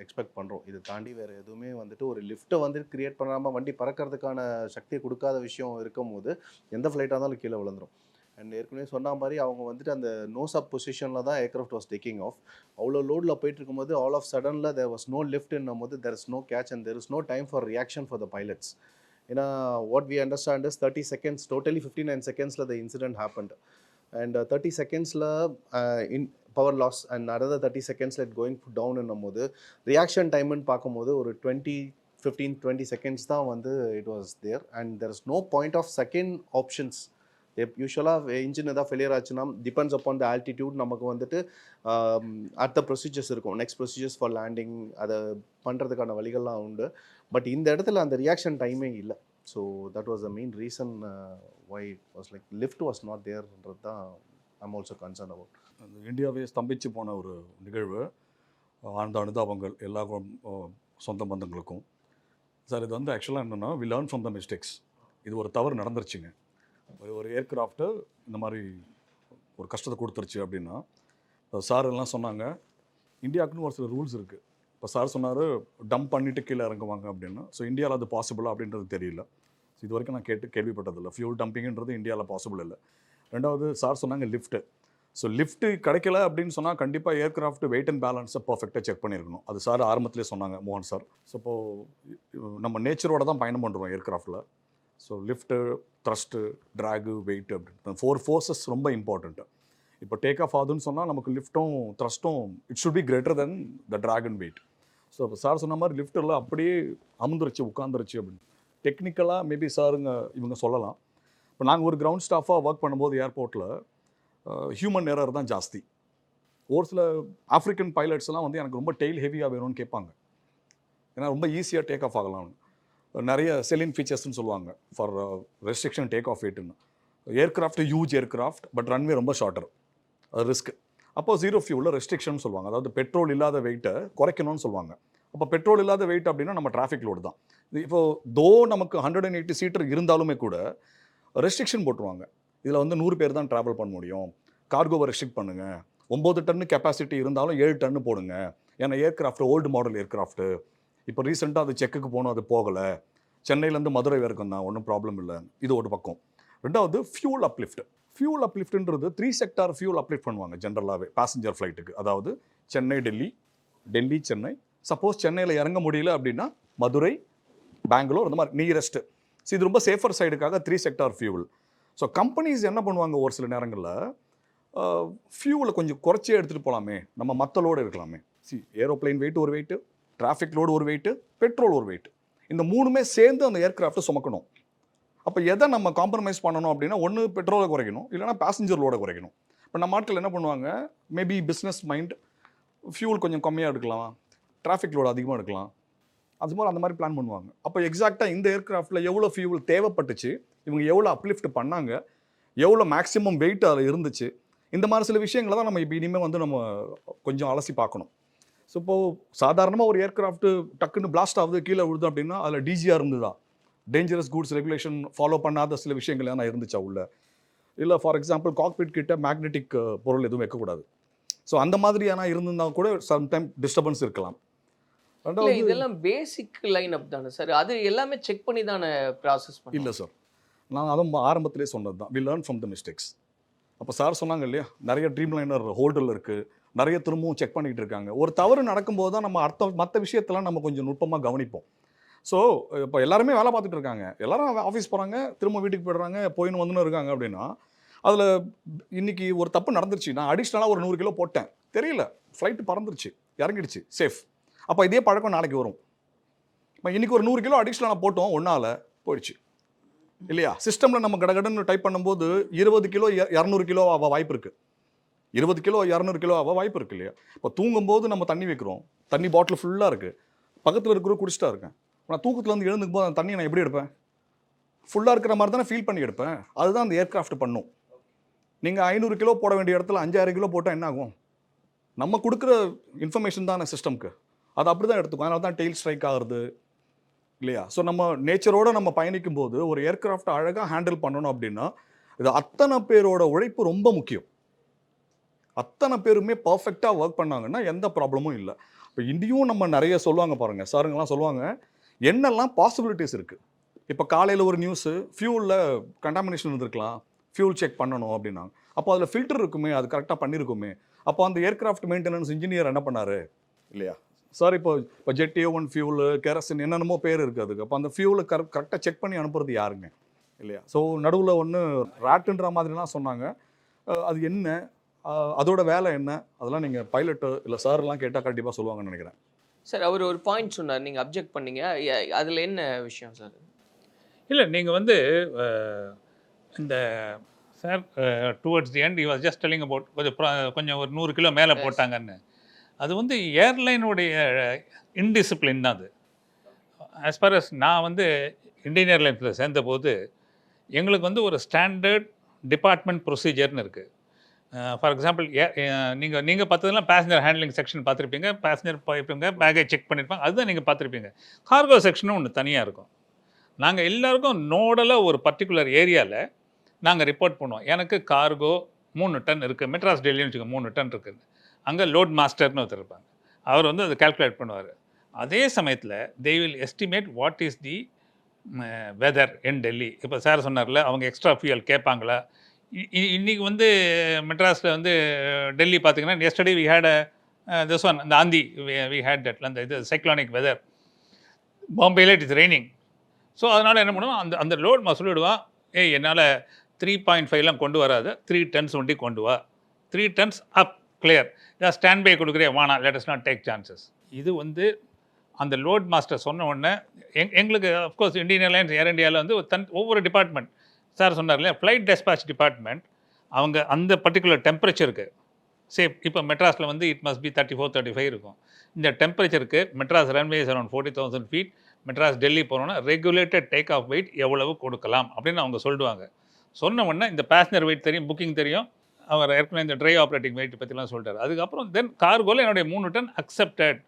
Speaker 6: எக்ஸ்பெக்ட் பண்ணுறோம். இது தாண்டி வேறு எதுவுமே வந்துட்டு ஒரு லிஃப்ட்டை வந்துட்டு க்ரியேட் பண்ணாமல் வண்டி பறக்கிறதுக்கான சக்தியை கொடுக்காத விஷயம் இருக்கும் போது எந்த ஃப்ளைட்டாக இருந்தாலும் கீழே விழுந்துடும். அண்ட் ஏற்கனவே சொன்ன மாதிரி அவங்க வந்துட்டு அந்த நோஸ் அப் பொசிஷனில் தான் ஏர்க்ராஃப்ட் வாஸ் டேக்கிங் ஆஃப். அவ்வளோ லோடில் போயிட்டு இருக்கும்போது ஆல் ஆஃப் சடனில் தேர் வாஸ் நோ லிஃப்ட்ன்னும் போது there is no catch and there is no time for reaction for the pilots. ஏன்னா what we understand is 30 seconds, totally 59 seconds the incident happened. And 30 seconds in power loss and another 30 seconds it going டவுன்னும் போது reaction டைம்னு பார்க்கும்போது ஒரு 15-20 seconds தான் வந்து it was there. And there is no point of second options. யூஸ்வலாக engine எதாவது failure ஆச்சுன்னா டிபெண்ட்ஸ் அப்பான் த ஆல்டிடியூட் நமக்கு வந்துட்டு அடுத்த ப்ரொசீஜர்ஸ் இருக்கும், நெக்ஸ்ட் ப்ரொசீஜர்ஸ் ஃபார் லேண்டிங், அதை பண்ணுறதுக்கான வழிகள்லாம் உண்டு. பட் இந்த இடத்துல அந்த ரியாக்ஷன் டைமே இல்லை. So that was the main reason why was like lift was not தேர்ன்றது தான் ஐம் ஆல்சோ கன்சர்ன் அபவுட்.
Speaker 5: இந்தியாவே ஸ்தம்பிச்சு போன ஒரு நிகழ்வு. ஆழ்ந்த அனுதாபங்கள் எல்லா சொந்த பந்தங்களுக்கும். சார் இது வந்து ஆக்சுவலாக என்னென்னா we learn from the mistakes. இது ஒரு தவறு நடந்துருச்சுங்க. ஒரு ஏர்க்ராஃப்ட்டு இந்த மாதிரி ஒரு கஷ்டத்தை கொடுத்துருச்சு அப்படின்னா சார் எல்லாம் சொன்னாங்க இந்தியாவுக்குன்னு ஒரு சில ரூல்ஸ் இருக்குது. இப்போ சார் சொன்னார் டம்ப் பண்ணிவிட்டு கீழே இறங்குவாங்க அப்படின்னு. ஸோ இந்தியாவில் அது பாசிபிளா அப்படின்றது தெரியல. ஸோ இது வரைக்கும் நான் கேள்விப்பட்டதில்லை. ஃபியூல் டம்பிங்கிறது இந்தியாவில் பாசிபிள் இல்லை. ரெண்டாவது சார் சொன்னாங்க லிஃப்ட்டு. ஸோ லிஃப்ட்டு கிடைக்கல அப்படின்னு சொன்னால் கண்டிப்பாக ஏர்க்ராஃப்ட் வெயிட் அண்ட் பேலன்ஸை பர்ஃபெக்டாக செக் பண்ணியிருக்கணும். அது சார் ஆரம்பத்திலே சொன்னாங்க, மோகன் சார். ஸோ இப்போது நம்ம நேச்சரோட தான் பயணம் பண்ணுறோம் ஏர்க்ராஃப்டில். So lift, thrust, drag, weight அப்படின்னு 4 ஃபோர்ஸஸ் ரொம்ப இம்பார்ட்டண்ட்டு. இப்போ டேக் ஆஃப் ஆகுதுன்னு சொன்னால் நமக்கு லிஃப்ட்டும் த்ரஸ்ட்டும் it should be greater than the drag and weight. So இப்போ சார் சொன்ன மாதிரி லிஃப்ட்டில் அப்படியே அமுந்துருச்சு உட்காந்துருச்சு அப்படின்னு டெக்னிக்கலாக மேபி சாருங்க இவங்க சொல்லலாம். இப்போ நாங்கள் ஒரு கிரவுண்ட் ஸ்டாஃபாக ஒர்க் பண்ணும்போது ஏர்போர்ட்டில் ஹியூமன் எரர் தான் ஜாஸ்தி. ஒரு சில ஆஃப்ரிக்கன் பைலட்ஸ்லாம் வந்து எனக்கு ரொம்ப டெய்ல் ஹெவியாக வேணும்னு கேட்பாங்க, ஏன்னா ரொம்ப ஈஸியாக டேக் ஆஃப் ஆகலாம்னு. நிறைய செல்லிங் ஃபீச்சர்ஸ்னு சொல்லுவாங்க ஃபார் ரெஸ்ட்ரிக்ஷன் டேக் ஆஃப் வெயிட்னு. Aircraft huge aircraft, but runway ரொம்ப ஷார்ட்டர், அது ரிஸ்க். அப்போ ஜீரோ ஃபியூலில் ரெஸ்ட்ரிக்ஷன் சொல்லுவாங்க, அதாவது பெட்ரோல் இல்லாத வெயிட்டை குறைக்கணும்னு சொல்லுவாங்க. அப்போ பெட்ரோல் இல்லாத வெயிட் அப்படின்னா நம்ம டிராஃபிக் லோடு தான். இப்போது தோ நமக்கு 180 சீட்டர் இருந்தாலுமே கூட ரெஸ்ட்ரிக்ஷன் போட்டுருவாங்க. இதில் வந்து 100 பேர் தான் ட்ராவல் பண்ண முடியும், கார்கோவை ரெஸ்ட்ரிக்ட் பண்ணுங்கள், 9 டன்னு கெப்பாசிட்டி இருந்தாலும் 7 டன்னு போடுங்க. ஏன்னா ஏர்க்ராஃப்ட் ஓல்டு மாடல் ஏர்க்ராஃப்ட்டு, இப்போ ரீசெண்டாக அது செக்குக்கு போகணும், அது போகலை. சென்னையிலேருந்து மதுரை வரைக்கும் தான், ஒன்றும் ப்ராப்ளம் இல்லை. இது ஒரு பக்கம். ரெண்டாவது ஃபியூல் அப்லிஃப்ட். ஃபியூல் அப்லிஃப்ட்ன்றது 3 செக்டார் ஃபியூல் அப்லிஃப்ட் பண்ணுவாங்க ஜென்ரலாகவே பேசஞ்சர் ஃப்ளைட்டுக்கு. அதாவது சென்னை டெல்லி, டெல்லி சென்னை, சப்போஸ் சென்னையில் இறங்க முடியல அப்படின்னா மதுரை, பெங்களூர், அந்த மாதிரி நியரஸ்ட்டு. ஸோ இது ரொம்ப சேஃபர் சைடுக்காக 3 செக்டார் ஃபியூல். ஸோ கம்பெனிஸ் என்ன பண்ணுவாங்க, ஒரு சில நேரங்களில் ஃபியூலை கொஞ்சம் குறைச்சே எடுத்துகிட்டு போகலாமே, நம்ம மற்ற லோடு இருக்கலாமே. ஏரோப்ளைன் வெயிட் ஒரு வெயிட்டு, டிராஃபிக் லோடு ஒரு வெயிட்டு, பெட்ரோல் ஒரு வெயிட், இந்த 3மே சேர்ந்து அந்த ஏர்க்ராஃப்ட்டை சுமக்கணும். அப்போ எதை நம்ம காம்ப்ரமைஸ் பண்ணணும் அப்படின்னா, ஒன்று பெட்ரோலை குறைக்கணும், இல்லைனா பேசஞ்சர் லோடை குறைக்கணும். இப்போ நம்ம ஆட்கள் என்ன பண்ணுவாங்க, மேபி பிஸ்னஸ் மைண்ட், ஃபியூல் கொஞ்சம் கம்மியாக எடுக்கலாம், டிராஃபிக் லோடு அதிகமாக எடுக்கலாம், அது மாதிரி அந்த மாதிரி பிளான் பண்ணுவாங்க. அப்போ எக்ஸாக்டாக இந்த ஏர்க்ராஃப்ட்டில் எவ்வளோ ஃபியூல் தேவைப்பட்டுச்சு, இவங்க எவ்வளோ அப்லிஃப்ட் பண்ணாங்க, எவ்வளோ மேக்ஸிமம் வெயிட் அதில் இருந்துச்சு, இந்த மாதிரி சில விஷயங்களை தான் நம்ம இப்போ இனிமேல் வந்து நம்ம கொஞ்சம் அலசி பார்க்கணும். ஸோ இப்போது சாதாரணமாக ஒரு ஏர்க்ராஃப்ட்டு டக்குன்னு பிளாஸ்ட் ஆகுது, கீழே விழுது அப்படின்னா அதில் டிஜிஆர் இருந்ததா, டேஞ்சரஸ் கூட்ஸ் ரெகுலேஷன் ஃபாலோ பண்ணாத சில விஷயங்கள் எல்லாம் இருந்துச்சா உள்ள, இல்லை ஃபார் எக்ஸாம்பிள் காக்பிட் கிட்ட மேக்னெட்டிக் பொருள் எதுவும் வைக்கக்கூடாது. ஸோ அந்த மாதிரியான இருந்திருந்தால் கூட சம்டைம் டிஸ்டர்பன்ஸ் இருக்கலாம்.
Speaker 8: இதெல்லாம் பேசிக் லைன் அப் தானே சார், அது எல்லாமே செக் பண்ணி தானே ப்ராசஸ் பண்ணி.
Speaker 5: இல்லை சார், நான் அதுவும் ஆரம்பத்திலே சொன்னது தான், we learn from the mistakes. அப்போ சார் சொன்னாங்க இல்லையா, நிறைய ட்ரீம் லைனர் ஹோல்டில் இருக்குது, நிறைய திரும்பவும் செக் பண்ணிகிட்டு இருக்காங்க. ஒரு தவறு நடக்கும்போது தான் நம்ம மற்ற விஷயத்தெல்லாம் நம்ம கொஞ்சம் நுட்பமாக கவனிப்போம். ஸோ இப்போ எல்லாருமே வேலை பார்த்துட்டு இருக்காங்க, எல்லாரும் ஆஃபீஸ் போகிறாங்க, திரும்ப வீட்டுக்கு போய்டுறாங்க, போயின்னு வந்துன்னு இருக்காங்க. அப்படின்னா அதில் இன்றைக்கி ஒரு தப்பு நடந்துருச்சு, நான் அடிஷ்னலாக ஒரு 100 கிலோ போட்டேன், தெரியல, ஃப்ளைட்டு பறந்துருச்சு, இறங்கிடுச்சு, சேஃப். அப்போ இதே பழக்கம் நாளைக்கு வரும். இப்போ இன்றைக்கி ஒரு 100 கிலோ அடிஷ்னலாக போட்டோம், ஒன்றால் போயிடுச்சு இல்லையா. சிஸ்டமில் நம்ம கடகடன்னு டைப் பண்ணும்போது 20 கிலோ 200 கிலோ ஆக வாய்ப்பு இருக்குது, 20 கிலோ 200 கிலோ ஆக வாய்ப்பு இருக்குது இல்லையா. இப்போ தூங்கும்போது நம்ம தண்ணி வைக்கிறோம், தண்ணி பாட்டில் ஃபுல்லாக இருக்குது, பக்கத்தில் இருக்கிற குடிச்சிட்டா இருக்கேன், நான் தூக்கத்துலேருந்து எழுந்துக்கும் போது அந்த தண்ணியை நான் எப்படி எடுப்பேன், ஃபுல்லாக இருக்கிற மாதிரி தானே ஃபீல் பண்ணி எடுப்பேன். அதுதான் அந்த ஏர்க்ராஃப்ட் பண்ணும். நீங்கள் 500 கிலோ போட வேண்டிய இடத்துல 5000 கிலோ போட்டால் என்ன ஆகும், நம்ம கொடுக்குற இன்ஃபர்மேஷன் தானே சிஸ்டம்க்கு, அது அப்படி தான் எடுத்துக்கும். அதனால தான் டெயில் ஸ்ட்ரைக் ஆகுறது இல்லையா. ஸோ நம்ம நேச்சரோடு நம்ம பயணிக்கும் போது ஒரு ஏர்க்ராஃப்ட் அழகாக ஹேண்டில் பண்ணணும் அப்படின்னா இது அத்தனை பேரோட உழைப்பு ரொம்ப முக்கியம். அத்தனை பேருமே பர்ஃபெக்டாக ஒர்க் பண்ணாங்கன்னா எந்த ப்ராப்ளமும் இல்லை. இப்போ இந்தியும் நம்ம நிறைய சொல்லுவாங்க பாருங்கள், சாருங்கெல்லாம் சொல்லுவாங்க என்னெல்லாம் பாசிபிலிட்டிஸ் இருக்குது. இப்போ காலையில் ஒரு நியூஸு, ஃபியூலில் கண்டாமினேஷன் இருந்திருக்கலாம், ஃபியூல் செக் பண்ணணும் அப்படின்னாங்க. அப்போ அதில் ஃபில்டர் இருக்குமே, அது கரெக்டாக பண்ணியிருக்குமே. அப்போ அந்த ஏர்க்ராஃப்ட் மெயின்டெனன்ஸ் இன்ஜினியர் என்ன பண்ணார் இல்லையா சார். இப்போ ஜெட் A1 ஃபியூலு, கெரசின், என்னென்னமோ பேர் இருக்குது அதுக்கு. அப்போ அந்த ஃபியூலை கரெக்டாக செக் பண்ணி அனுப்புறது யாருங்க இல்லையா. ஸோ நடுவில் ஒன்று ராட்டுன்ற மாதிரிலாம் சொன்னாங்க, அது என்ன, அதோட வேலை என்ன, அதெல்லாம் நீங்கள் பைலட்டு இல்லை சார்லாம் கேட்டால் கண்டிப்பாக சொல்லுவாங்கன்னு நினைக்கிறேன்.
Speaker 8: சார் அவர் ஒரு பாயிண்ட் சொன்னார், நீங்கள் அப்ஜெக்ட் பண்ணீங்க, அதில் என்ன விஷயம் சார்?
Speaker 4: இல்லை நீங்கள் வந்து இந்த sir towards the end you was just telling about கொஞ்சம் ஒரு 100 கிலோ மேலே போட்டாங்கன்னு. அது வந்து ஏர்லைனுடைய இன்டிசிப்ளின் தான் அது. ஆஸ் ஃபார் அஸ் நான் வந்து இந்தியன் ஏர்லைன்ஸில் சேர்ந்தபோது எங்களுக்கு வந்து ஒரு ஸ்டாண்டர்ட் டிபார்ட்மெண்ட் ப்ரொசீஜர்னு இருக்குது. ஃபார் எக்ஸாம்பிள் நீங்கள் பார்த்ததெல்லாம் பேசஞ்சர் ஹேண்ட்லிங் செக்ஷன் பார்த்துருப்பீங்க, பேசஞ்சர் போயிருப்பீங்க, பேக்கேஜ் செக் பண்ணியிருப்பாங்க, அதுதான் நீங்கள் பார்த்துருப்பீங்க. கார்கோ செக்ஷனும் ஒன்று தனியாக இருக்கும். நாங்கள் எல்லாருக்கும் நோடலாக ஒரு பர்டிகுலர் ஏரியாவில் நாங்கள் ரிப்போர்ட் பண்ணுவோம். எனக்கு கார்கோ 3 டன் இருக்குது, மெட்ராஸ் டெல்லின்னு வச்சுக்கோங்க 3 டன் இருக்குது. அங்கே லோட் மாஸ்டர்னு ஒருத்தர் இருப்பாங்க, அவர் வந்து அதை கால்குலேட் பண்ணுவார். அதே சமயத்தில் they will estimate what is the weather in Delhi. இப்போ சார் சொன்னார்ல, அவங்க எக்ஸ்ட்ரா ஃபியூயல் கேட்பாங்களா. இன்றைக்கி வந்து மெட்ராஸில் வந்து டெல்லி பார்த்திங்கன்னா yesterday we had this one, இந்த ஆந்தி வி ஹேட் தட், அந்த இது சைக்ளானிக் வெதர். பாம்பேயில் இட் இஸ் ரெய்னிங். ஸோ அதனால் என்ன பண்ணுவோம், அந்த லோட் சொல்லிவிடுவான், என்னால் 3.5 கொண்டு வராது, 3 டன்ஸ் வண்டி கொண்டு வா, 3 tons up clear. Stand by கொடுக்குறே வானா, let us not take chances. இது வந்து அந்த லோட் மாஸ்டர் சொன்ன உடனே எங்களுக்கு அஃப்கோர்ஸ் இந்தியன் ஏர்லைன்ஸ் ஏர் இந்தியாவில் வந்து ஒவ்வொரு டிபார்ட்மெண்ட் சார் சொன்னார் இல்லையா, ஃப்ளைட் டெஸ்பாச் டிபார்ட்மெண்ட் அவங்க அந்த பர்டிகுலர் டெம்பரேச்சருக்கு இப்போ மெட்ராஸில் வந்து இட் மஸ்ட் பி 34-35 இருக்கும். இந்த டெம்பரேச்சருக்கு Madras runway is around 40,000 feet. Madras Delhi போனோன்னா ரெகுலேட்டட் டேக் ஆஃப் வெயிட் எவ்வளவு கொடுக்கலாம் அப்படின்னு அவங்க சொல்லுவாங்க. சொன்ன உடனே இந்த பேசஞ்சர் வெயிட் தெரியும், புக்கிங் தெரியும், அவர் ஏற்கனவே இந்த ட்ரை ஆப்ரேட்டிங் வெயிட் பற்றிலாம் சொல்லிட்டார். அதுக்கப்புறம் தென் கார்கோவில் என்னுடைய 3 டன் அக்செப்டட்.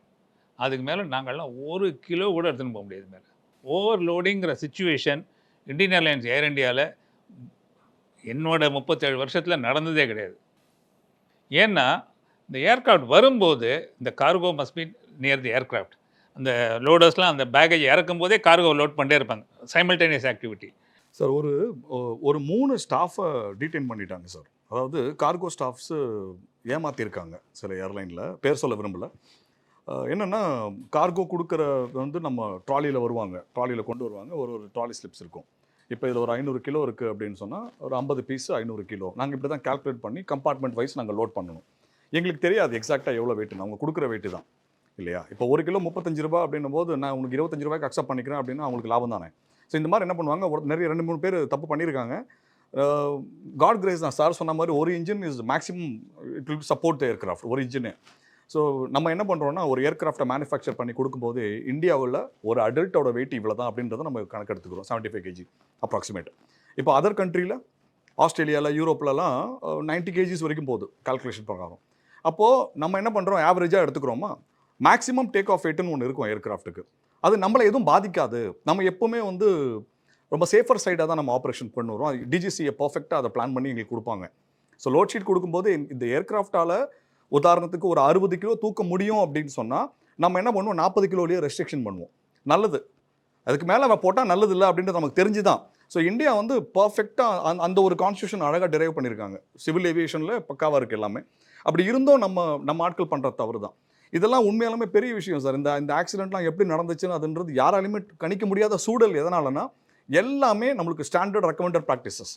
Speaker 4: அதுக்கு மேலே நாங்கள்லாம் 1 கிலோ கூட எடுத்துன்னு போக முடியாது. மேலே ஓவர்லோடிங்கிற சுச்சுவேஷன் இந்தியன் ஏர்லைன்ஸ் ஏர் இந்தியாவில் என்னோட 37 வருஷத்தில் நடந்ததே கிடையாது. ஏன்னா இந்த ஏர்க்ராஃப்ட் வரும்போது இந்த cargo must be near the aircraft. அந்த லோடர்ஸ்லாம் அந்த பேக்கேஜ் இறக்கும் போதே கார்கோ லோட் பண்ணிட்டே இருப்பாங்க, சைமல்டேனியஸ் ஆக்டிவிட்டி.
Speaker 5: சார் ஒரு 3 ஸ்டாஃபை டீடைன் பண்ணிட்டாங்க சார். அதாவது கார்கோ ஸ்டாஃப்ஸு ஏமாற்றிருக்காங்க சில ஏர்லைனில், பேர் சொல்ல விரும்பலை. என்னென்னா கார்கோ கொடுக்குற வந்து நம்ம ட்ராலியில் வருவாங்க, ட்ராலியில் கொண்டு வருவாங்க, ஒரு ட்ராலி ஸ்லிப்ஸ் இருக்கும். இப்போ இதில் ஒரு 500 கிலோ இருக்குது அப்படின்னு சொன்னால் ஒரு 50 பீஸ் 500 கிலோ நாங்கள் இப்படி தான் கால்குலேட் பண்ணி கம்பார்ட்மெண்ட் வைஸ் நாங்கள் லோட் பண்ணணும். எங்களுக்கு தெரியாது எக்ஸாக்டாக எவ்வளோ வெயிட்டுன்னு, அவங்க கொடுக்குற வெயிட்டு தான் இல்லையா. இப்போ 1 கிலோ 35 ரூபா அப்படின்னும் போது நான் உங்களுக்கு 25 ரூபாய்க்கு அக்செப்ட் பண்ணிக்கிறேன் அப்படின்னா அவங்களுக்கு லாபம் தானே. ஸோ இந்த மாதிரி என்ன பண்ணுவாங்க, நிறைய 2-3 பேர் தப்பு பண்ணியிருக்காங்க. காட் கிரேஸ் தான் சார் சொன்ன மாதிரி ஒரு engine is maximum it will support the aircraft, ஒரு இன்ஜினு. ஸோ நம்ம என்ன பண்ணுறோன்னா ஒரு ஏர்க்ராஃப்டை மேனுஃபேக்சர் பண்ணி கொடுக்கும்போது இந்தியாவில் ஒரு அடல்ட்டோட வெயிட் இவ்வளோ தான் அப்படின்றத நம்ம கணக்கெடுத்துக்கிறோம், 75 kg அப்ராக்சிமேட். இப்போ அதர் கண்ட்ரியில் ஆஸ்திரேலியாவில் யூரோப்லலாம் 90 kgs வரைக்கும் போகுது கால்குலேஷன் பிரகாரம். அப்போது நம்ம என்ன பண்ணுறோம், ஆவரேஜாக எடுத்துக்கிறோமா, மேக்ஸிமம் டேக் ஆஃப் வெயிட்னு ஒன்று இருக்கும் ஏர்க்ராஃப்ட்டுக்கு. அது நம்மளை எதுவும் பாதிக்காது. நம்ம எப்போவுமே வந்து ரொம்ப சேஃபர் சைடாக தான் நம்ம ஆப்ரேஷன் பண்ணுறோம். டிஜிசியை பர்ஃபெக்டாக அதை பிளான் பண்ணி எங்களுக்கு கொடுப்பாங்க. ஸோ லோட் ஷீட் கொடுக்கும்போது இந்த ஏர்க்ராஃப்டால் உதாரணத்துக்கு ஒரு 60 கிலோ தூக்க முடியும் அப்படின்னு சொன்னால் நம்ம என்ன பண்ணுவோம், 40 கிலோலேயே ரெஸ்ட்ரிக்ஷன் பண்ணுவோம். நல்லது, அதுக்கு மேலே நம்ம போட்டால் நல்லது இல்லை அப்படின்றது நமக்கு தெரிஞ்சு தான். ஸோ இந்தியா வந்து பர்ஃபெக்டாக அந்த ஒரு கான்ஸ்டியூஷன் அழகாக டிரைவ் பண்ணியிருக்காங்க. சிவில் ஏவியேஷனில் பக்காவாக இருக்குது எல்லாமே. அப்படி இருந்தும் நம்ம ஆட்கள் பண்ணுற தவறு தான். இதெல்லாம் உண்மையாலுமே பெரிய விஷயம் சார். இந்த ஆக்சிடென்ட்லாம் எப்படி நடந்துச்சுன்னு அதுன்றது யாராலையுமே கணிக்க முடியாத சூழல். எதனாலனா எல்லாமே நம்மளுக்கு ஸ்டாண்டர்ட் ரெக்கமெண்டட் ப்ராக்டிசஸ்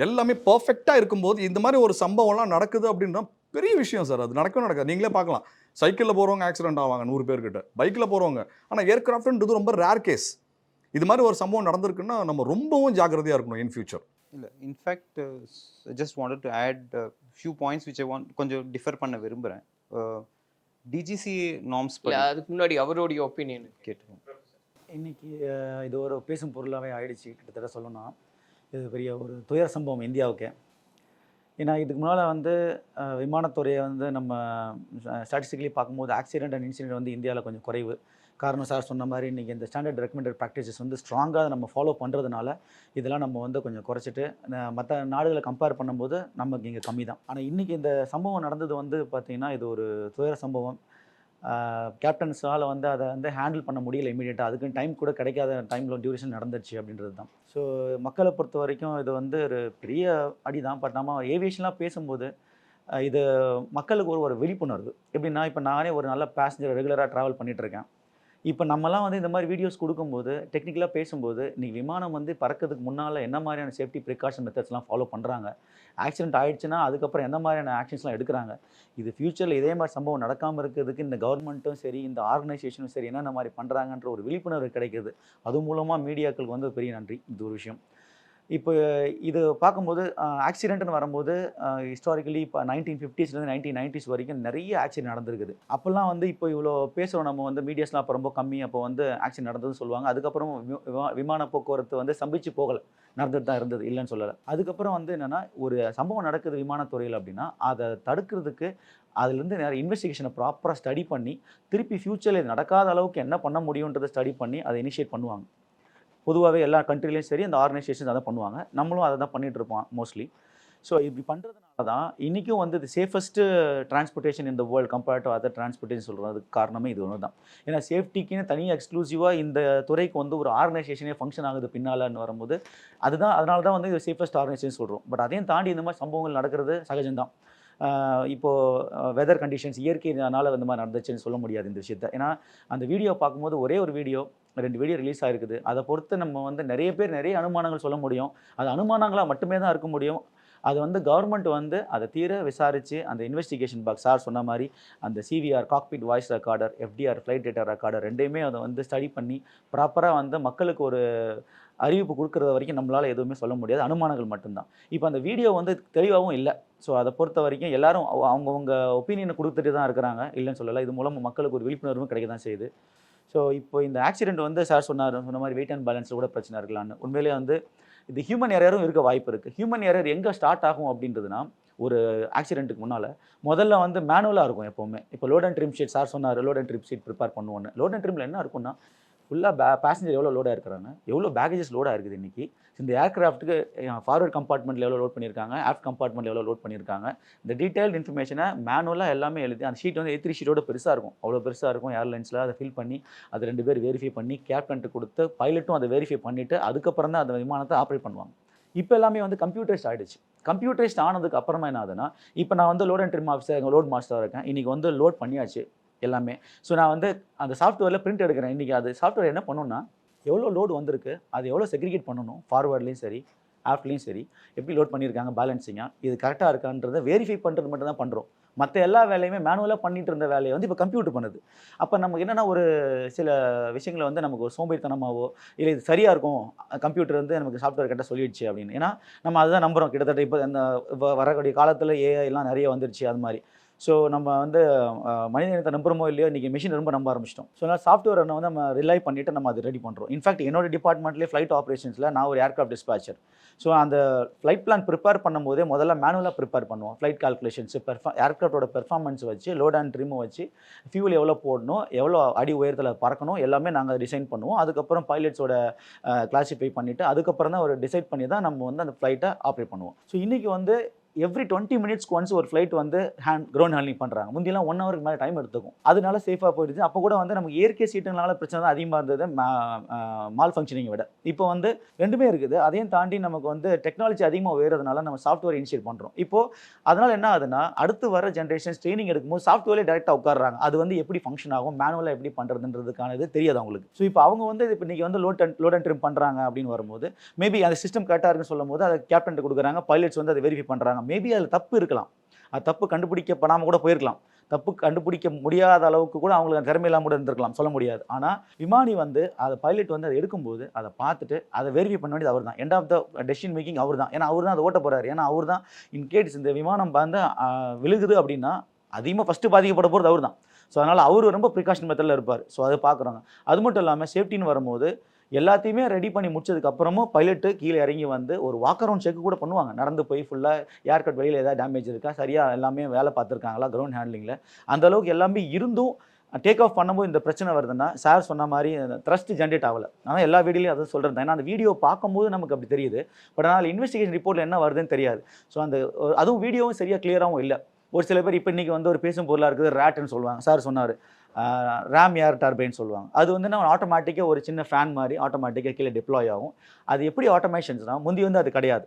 Speaker 5: எல்லாமே பர்ஃபெக்டாக இருக்கும்போது இந்த மாதிரி ஒரு சம்பவம்லாம் நடக்குது அப்படின்னா பெரிய விஷயம் சார். அது நடக்காது. நீங்களே பார்க்கலாம், சைக்கிளில் போகிறவங்க ஆக்சிடென்ட் ஆவாங்க 100 பேர்கிட்ட, பைக்கில் போகிறவங்க. ஆனால் ஏர்க்ராஃப்ட்ன்றது ரொம்ப ரேர் கேஸ். இது மாதிரி ஒரு சம்பவம் நடந்திருக்குன்னா நம்ம ரொம்பவும் ஜாக்கிரதையாக இருக்கணும் இன் ஃபியூச்சர்.
Speaker 7: இல்லை, in fact just wanted to add few points which I கொஞ்சம் டிஃபர் பண்ண விரும்புகிறேன். டிஜிசி நார்ம்ஸ்
Speaker 8: அதுக்கு முன்னாடி அவருடைய ஒப்பீனியன்
Speaker 7: கேட்டுருவோம்.
Speaker 9: இன்னைக்கு இது ஒரு பேசும் பொருளாகவே ஆயிடுச்சு. கிட்டத்தட்ட சொல்லணும்னா இது பெரிய ஒரு துயர சம்பவம் இந்தியாவுக்கு. ஏன்னா இதுக்கு முன்னால் வந்து விமானத்துறையை வந்து நம்ம ஸ்டாட்டிஸ்டிக்கலி பார்க்கும்போது ஆக்சிடென்ட் அண்ட் இன்சிடென்ட் வந்து இந்தியாவில் கொஞ்சம் குறைவு. காரணம் சார் சொன்ன மாதிரி இன்றைக்கி இந்த ஸ்டாண்டர்ட் ரெக்கமெண்டட் ப்ராக்டிசஸ் வந்து ஸ்ட்ராங்காக நம்ம ஃபாலோ பண்ணுறதுனால இதெல்லாம் நம்ம வந்து கொஞ்சம் குறைச்சிட்டு மற்ற நாடுகளை கம்பேர் பண்ணும்போது நமக்கு இங்கே கம்மி தான். ஆனால் இன்றைக்கி இந்த சம்பவம் நடந்தது வந்து பார்த்திங்கன்னா இது ஒரு துயர சம்பவம். கேப்டன்ஸால் வந்து அதை வந்து ஹேண்டில் பண்ண முடியல இமீடியட்டாக. அதுக்குன்னு டைம் கூட கிடைக்காத டைமில் டியூரேஷன் நடந்துச்சு அப்படின்றது தான். ஸோ மக்களை பொறுத்த வரைக்கும் இது வந்து ஒரு பெரிய அடி தான். பட் நம்ம ஏவியேஷன்லாம் பேசும்போது இது மக்களுக்கு ஒரு விழிப்புணர்வு. எப்படின்னா இப்போ நானே ஒரு நல்ல பேசஞ்சர் ரெகுலராக ட்ராவல் பண்ணிகிட்ருக்கேன். இப்போ நம்மலாம் வந்து இந்த மாதிரி வீடியோஸ் கொடுக்கும்போது டெக்னிக்கலாக பேசும்போது இன்றைக்கி விமானம் வந்து பறக்கிறதுக்கு முன்னால் என்ன மாதிரியான சேஃப்டி ப்ரிகாஷன் மெத்தட்ஸ்லாம் ஃபாலோ பண்ணுறாங்க, ஆக்சிடென்ட் ஆகிடுச்சுன்னா அதுக்கப்புறம் எந்த மாதிரியான ஆக்ஷன்ஸ்லாம் எடுக்கிறாங்க, இது ஃப்யூச்சரில் இதே மாதிரி சம்பவம் நடக்காமல் இருக்கிறதுக்கு இந்த கவர்மெண்ட்டும் சரி இந்த ஆர்கனைசேஷனும் சரி என்னென்ன மாதிரி பண்ணுறாங்கன்ற ஒரு விழிப்புணர்வு கிடைக்கிது. அது மூலமாக மீடியாக்களுக்கு வந்து பெரிய நன்றி. இது ஒரு விஷயம். இப்போ இது பார்க்கும்போது ஆக்சிடென்ட்னு வரும்போது ஹிஸ்டாரிக்கலி இப்போ 1950ஸ்லேருந்து 1990s வரைக்கும் நிறைய ஆக்சிடென்ட் நடந்திருக்குது. அப்போல்லாம் வந்து இப்போ இவ்வளோ பேசுகிறோம் நம்ம வந்து மீடியாஸ்லாம் அப்போ ரொம்ப கம்மி. அப்போ வந்து ஆக்சிடென்ட் நடந்ததுன்னு சொல்லுவாங்க. அதுக்கப்புறம் விமான போக்குவரத்து வந்து சம்பிச்சு போகலை, நடந்துட்டு தான் இருந்தது, இல்லைன்னு சொல்லலை. அதுக்கப்புறம் வந்து என்னென்னா ஒரு சம்பவம் நடக்குது விமானத்துறையில் அப்படின்னா அதை தடுக்கிறதுக்கு அதுலேருந்து நிறைய இன்வெஸ்டிகேஷனை ப்ராப்பராக ஸ்டடி பண்ணி திருப்பி ஃப்யூச்சரில் இது நடக்காத அளவுக்கு என்ன பண்ண முடியுன்றதை ஸ்டடி பண்ணி அதை இனிஷியேட் பண்ணுவாங்க. பொதுவாகவே எல்லா கண்ட்ரிலையும் சரி அந்த ஆர்கனைசேஷன்ஸ் அதை பண்ணுவாங்க. நம்மளும் அதை தான் பண்ணிகிட்டு இருப்போம் மோஸ்ட்லி. ஸோ இப்படி பண்ணுறதுனால தான் இன்றைக்கும் வந்து இது safest transportation in the world compared to other transportation சொல்கிறது. அதுக்கு காரணமே இது ஒன்று தான். ஏன்னா சேஃப்டிக்குன்னு தனியாக எக்ஸ்க்ளூசிவாக இந்த துறைக்கு வந்து ஒரு ஆர்கனைசேஷனே ஃபங்க்ஷன் ஆகுது பின்னாலன்னு வரும்போது அதுதான் அதனால தான் வந்து இது சேஃபஸ்ட் ஆர்கனைசேஷன் சொல்கிறோம். பட் அதையும் தாண்டி இந்த மாதிரி சம்பவங்கள் நடக்கிறது சகஜம்தான். இப்போது வெதர் கண்டிஷன்ஸ் இயற்கையினால் இந்த மாதிரி நடந்துச்சுன்னு சொல்ல முடியாது இந்த விஷயத்த. ஏன்னா அந்த வீடியோ பார்க்கும்போது ஒரே ஒரு வீடியோ 2 வீடியோ ரிலீஸ் ஆகிருக்குது. அதை பொறுத்து நம்ம வந்து நிறைய பேர் நிறைய அனுமானங்கள் சொல்ல முடியும். அது அனுமானங்களாக மட்டுமே தான் இருக்க முடியும். அது வந்து கவர்மெண்ட் வந்து அதை தீர விசாரித்து அந்த இன்வெஸ்டிகேஷன் பாக்ஸ் சார் சொன்ன மாதிரி அந்த CVR cockpit voice recorder FDR flight data recorder ரெண்டையுமே அதை வந்து ஸ்டடி பண்ணி ப்ராப்பராக வந்து மக்களுக்கு ஒரு அறிவிப்பு கொடுக்குறது வரைக்கும் நம்மளால் எதுவுமே சொல்ல முடியாது, அனுமானங்கள் மட்டும்தான். இப்போ அந்த வீடியோ வந்து தெளிவாகவும் இல்லை. ஸோ அதை பொறுத்த வரைக்கும் எல்லாரும் அவங்கவுங்க ஒப்பீனியனை கொடுத்துட்டு தான் இருக்கிறாங்க, இல்லைன்னு சொல்லலை. இது மூலம் மக்களுக்கு ஒரு விழிப்புணர்வும் கிடைக்க தான் செய்யுது. ஸோ இப்போ இந்த ஆக்சிடென்ட் வந்து சார் சொன்ன மாதிரி வெயிட் அண்ட் பேலன்ஸில் கூட பிரச்சனை இருக்கலான்னு. உண்மையிலே வந்து இது ஹியூமன் எரரும் இருக்க வாய்ப்பு இருக்குது. ஹியூமன் எரர் எங்கே ஸ்டார்ட் ஆகும் அப்படின்றதுனா, ஒரு ஆக்சிடென்ட்டுக்கு முன்னால் முதல்ல வந்து மேனுவலாக இருக்கும் எப்போவுமே. இப்போ load and trim sheet sir சொன்னார், load and trim sheet prepare பண்ணுவோன்னு. லோட் அண்ட் ட்ரிமில் என்ன இருக்குன்னா, ஃபுல்லாக பேசஞ்சர் எவ்வளோ லோடாக இருக்கிறாங்க, எவ்வளோ பேகேஜஸ் லோடாக இருக்குது இன்றைக்கி, இந்த ஏர்க்ராஃப்ட்டுக்கு ஃபார்வர்ட் கம்பார்ட்மெண்ட்டில் எவ்வளோ லோட் பண்ணியிருக்காங்க, ஆஃப்ட் கம்பார்ட்மெண்ட்டில் எவ்வளோ லோட் பண்ணியிருக்காங்க, இந்த டீட்டெயில் இன்ஃபர்மேஷனை மேனுவலாக எல்லாமே எழுதி அந்த ஷீட் வந்து A3 ஷீட்டோட பெருசாக இருக்கும், அவ்வளோ பெருசாக இருக்கும் ஏர்லைன்ஸில். அதை ஃபில் பண்ணி அதை 2 பேர் வெரிஃபை பண்ணி கேப்டன்ட்டு கொடுத்து பைலட்டும் அதை வெரிஃபை பண்ணிவிட்டு அதுக்கப்புறம் தான் அந்த விமானத்தை ஆப்ரேட் பண்ணுவாங்க. இப்போ எல்லாமே வந்து கம்ப்யூட்டரைஸ்ட் ஆகிடுச்சு. கம்ப்யூட்டரைஸ்ட் ஆனதுக்கு அப்புறமா என்ன ஆகுதுன்னா, இப்போ நான் வந்து லோட் அண்ட் ட்ரிம் ஆஃபீஸர், எங்கள் லோட் மாஸ்டராக இருக்கேன், இன்றைக்கி வந்து லோட் பண்ணியாச்சு எல்லாமே. ஸோ நான் வந்து அந்த சாஃப்ட்வேரில் பிரிண்ட் எடுக்கிறேன். இன்றைக்கி அது சாஃப்ட்வேர் என்ன பண்ணணும்னா, எவ்வளோ லோடு வந்திருக்கு, அது எவ்வளோ செக்ரிகேட் பண்ணணும், ஃபார்வர்ட்லேயும் சரி ஆஃப்ட்லேயும் சரி, எப்படி லோட் பண்ணியிருக்காங்க, பேலன்ஸிங்காக இது கரெக்டாக இருக்கான்றதை வெரிஃபை பண்ணுறது மட்டும் தான் பண்ணுறோம். மற்ற எல்லா வேலையுமே மேனுவலாக பண்ணிட்டு இருந்த வேலையை வந்து இப்போ கம்ப்யூட்டர் பண்ணுது. அப்போ நமக்கு என்னென்னா, ஒரு சில விஷயங்களை வந்து நமக்கு ஒரு சோம்பேறித்தனமாவோ இல்லை இது சரியாக இருக்கும், கம்ப்யூட்டர் வந்து நமக்கு சாஃப்ட்வேர் கரெக்டாக சொல்லிடுச்சு அப்படின்னு. ஏன்னா நம்ம அதுதான் நம்புகிறோம். கிட்டத்தட்ட இப்போ இந்த வரக்கூடிய காலத்தில் ஏஐ எல்லாம் நிறைய வந்துருச்சு அது மாதிரி. ஸோ நம்ம வந்து மனித இனத்தை நம்புறமோ இல்லையோ, இன்றைக்கி மிஷின் ரொம்ப நம்ப ஆரம்பிச்சிட்டோம். ஸோ அதனால் சாஃப்ட்வேரை வந்து நம்ம ரிலை பண்ணிவிட்டு நம்ம அதை ரெடி பண்ணுறோம். இன்ஃபேக்ட் என்னோட டிபார்ட்மெண்ட்லேயே ஃப்ளைட் ஆப்ரேஷன்ஸில் நான் ஒரு ஏர்க்ராஃப்ட் டிஸ்பேச்சர். ஸோ அந்த ஃப்ளைட் பிளான் ப்ரிப்பேர் பண்ணும்போதே முதல்ல மேனுவலாக ப்ரிப்பேர் பண்ணுவோம். ஃப்ளைட் கால்குலேஷன்ஸ், ஏர்க்ராஃப்டோட பெர்ஃபார்மன்ஸ் வச்சு, லோட் அண்ட் ட்ரிம் வச்சு, ஃபியூல் எவ்வளோ போடணும், எவ்வளோ அடி உயரத்தில் பறக்கணும், எல்லாமே நாங்கள் டிசைன் பண்ணுவோம். அதுக்கப்புறம் பைலட்ஸோட கிளாஸிஃபை பண்ணிவிட்டு அதுக்கப்புறம் தான் ஒரு டிசைட் பண்ணி தான் நம்ம வந்து அந்த ஃப்ளைட்டை ஆப்ரேட் பண்ணுவோம். ஸோ இன்றைக்கி வந்து எவ்ரி 20 மினிட்ஸ்க்கு ஒன்ஸ் ஒரு ஃப்ளைட் வந்து கிரவுண்ட் ஹேண்ட்லிங் பண்ணுறாங்க. முந்தியெல்லாம் 1 ஹவருக்கு மேலே டைம் எடுத்துக்கும். அதனால சேஃபாக போயிடுச்சு. அப்போ கூட வந்து நமக்கு இயற்கை சீட்டுனால பிரச்சனை தான் அதிகமாக இருந்தது, மால் ஃபங்க்ஷனிங்கை விட. இப்போ வந்து ரெண்டுமே இருக்குது. அதையும் தாண்டி நமக்கு வந்து டெக்னாலஜி அதிகமாக உயர்றதுனால நம்ம சாஃப்ட்வேர் இனிஷியேட் பண்ணுறோம். இப்போது அதனால் என்ன ஆகுதுன்னா, அடுத்து வர ஜென்ரேஷன்ஸ் ட்ரைனிங் எடுக்கும்போது சாஃப்ட்வேர்லேயே டேரெக்டாக உட்காடுறாங்க. அது வந்து எப்படி ஃபங்க்ஷன் ஆகும், மேனுவலாக எப்படி பண்ணுறதுன்றதுக்கான இது தெரியாது அவங்களுக்கு. ஸோ இப்போ அவங்க வந்து இப்போ இன்றைக்கி வந்து லோட் அண்ட் ட்ரிம் பண்ணுறாங்க அப்படின்னு வரும்போது, மேபி அந்த சிஸ்டம் கரெக்டாக இருக்குன்னு சொல்லும் போது அதை கேப்டன் கொடுக்குறாங்க, பைலட்ஸ் வந்து அதை வெரிஃபை பண்ணுறாங்க. மேபி அதில் தப்பு இருக்கலாம், அது தப்பு கண்டுபிடிக்கப்படாமல் கூட போயிருக்கலாம், தப்பு கண்டுபிடிக்க முடியாத அளவுக்கு கூட அவங்களுக்கு திறமை இல்லாமல் கூட இருந்திருக்கலாம், சொல்ல முடியாது. ஆனால் விமானி வந்து அதை பைலட் வந்து அதை எடுக்கும்போது அதை பார்த்துட்டு அதை வெரிஃபை பண்ண வேண்டியது அவர் தான். End of the decision making அவர் தான். ஏன்னா அவர் தான் அதை ஓட்ட போகிறாரு. ஏன்னா அவர் தான் இன்கேஸ் இந்த விமானம் வந்து விழுகுது அப்படின்னா அதிகமாக ஃபஸ்ட்டு பாதிக்கப்பட போகிறது அவர் தான். ஸோ அதனால் அவர் ரொம்ப ப்ரிகாஷன் மெத்தடில் இருப்பார். ஸோ அதை பார்க்குறாங்க. அது மட்டும் இல்லாமல் சேஃப்டின்னு வரும்போது எல்லாத்தையுமே ரெடி பண்ணி முடிச்சதுக்கப்புறமும் பைலட்டு கீழே இறங்கி வந்து ஒரு வாக் அரவுண்ட் செக் கூட பண்ணுவாங்க. நடந்து போய் ஃபுல்லாக ஏர்கட் வெளியில் ஏதாவது டேமேஜ் இருக்கா, சரியாக எல்லாமே வேலை பார்த்துருக்காங்களா கிரவுண்ட் ஹேண்ட்லிங்கில், அந்தளவுக்கு எல்லாமே இருந்தும் டேக் ஆஃப் பண்ணும்போது இந்த பிரச்சனை வருதுன்னா, சார் சொன்ன மாதிரி த்ரஸ்ட் ஜென்ரேட் ஆகலை. ஆனால் எல்லா வீடியோலையும் அதை சொல்கிறது. ஏன்னா அந்த வீடியோ பார்க்கும்போது நமக்கு அப்படி தெரியுது. பட் ஆனால் இன்வெஸ்டிகேஷன் ரிப்போர்ட்டில் என்ன வருதுன்னு தெரியாது. ஸோ அந்த அதுவும் வீடியோவும் சரியாக கிளியராகவும் இல்லை. ஒரு சில பேர் இப்போ இன்றைக்கி வந்து ஒரு பேசும் பொருளாக இருக்குது, ரேட்டுன்னு சொல்லுவாங்க. சார் சொன்னார் ரேம் ஏர் டர்பைன் சொல்லுவாங்க. அது வந்து நம்ம ஆட்டோமேட்டிக்காக ஒரு சின்ன ஃபேன் மாதிரி ஆட்டோமேட்டிக்காக கீழே டிப்ளாய் ஆகும். அது எப்படி ஆட்டோமேஷன்ஸ்னால், முந்தி வந்து அது கிடையாது.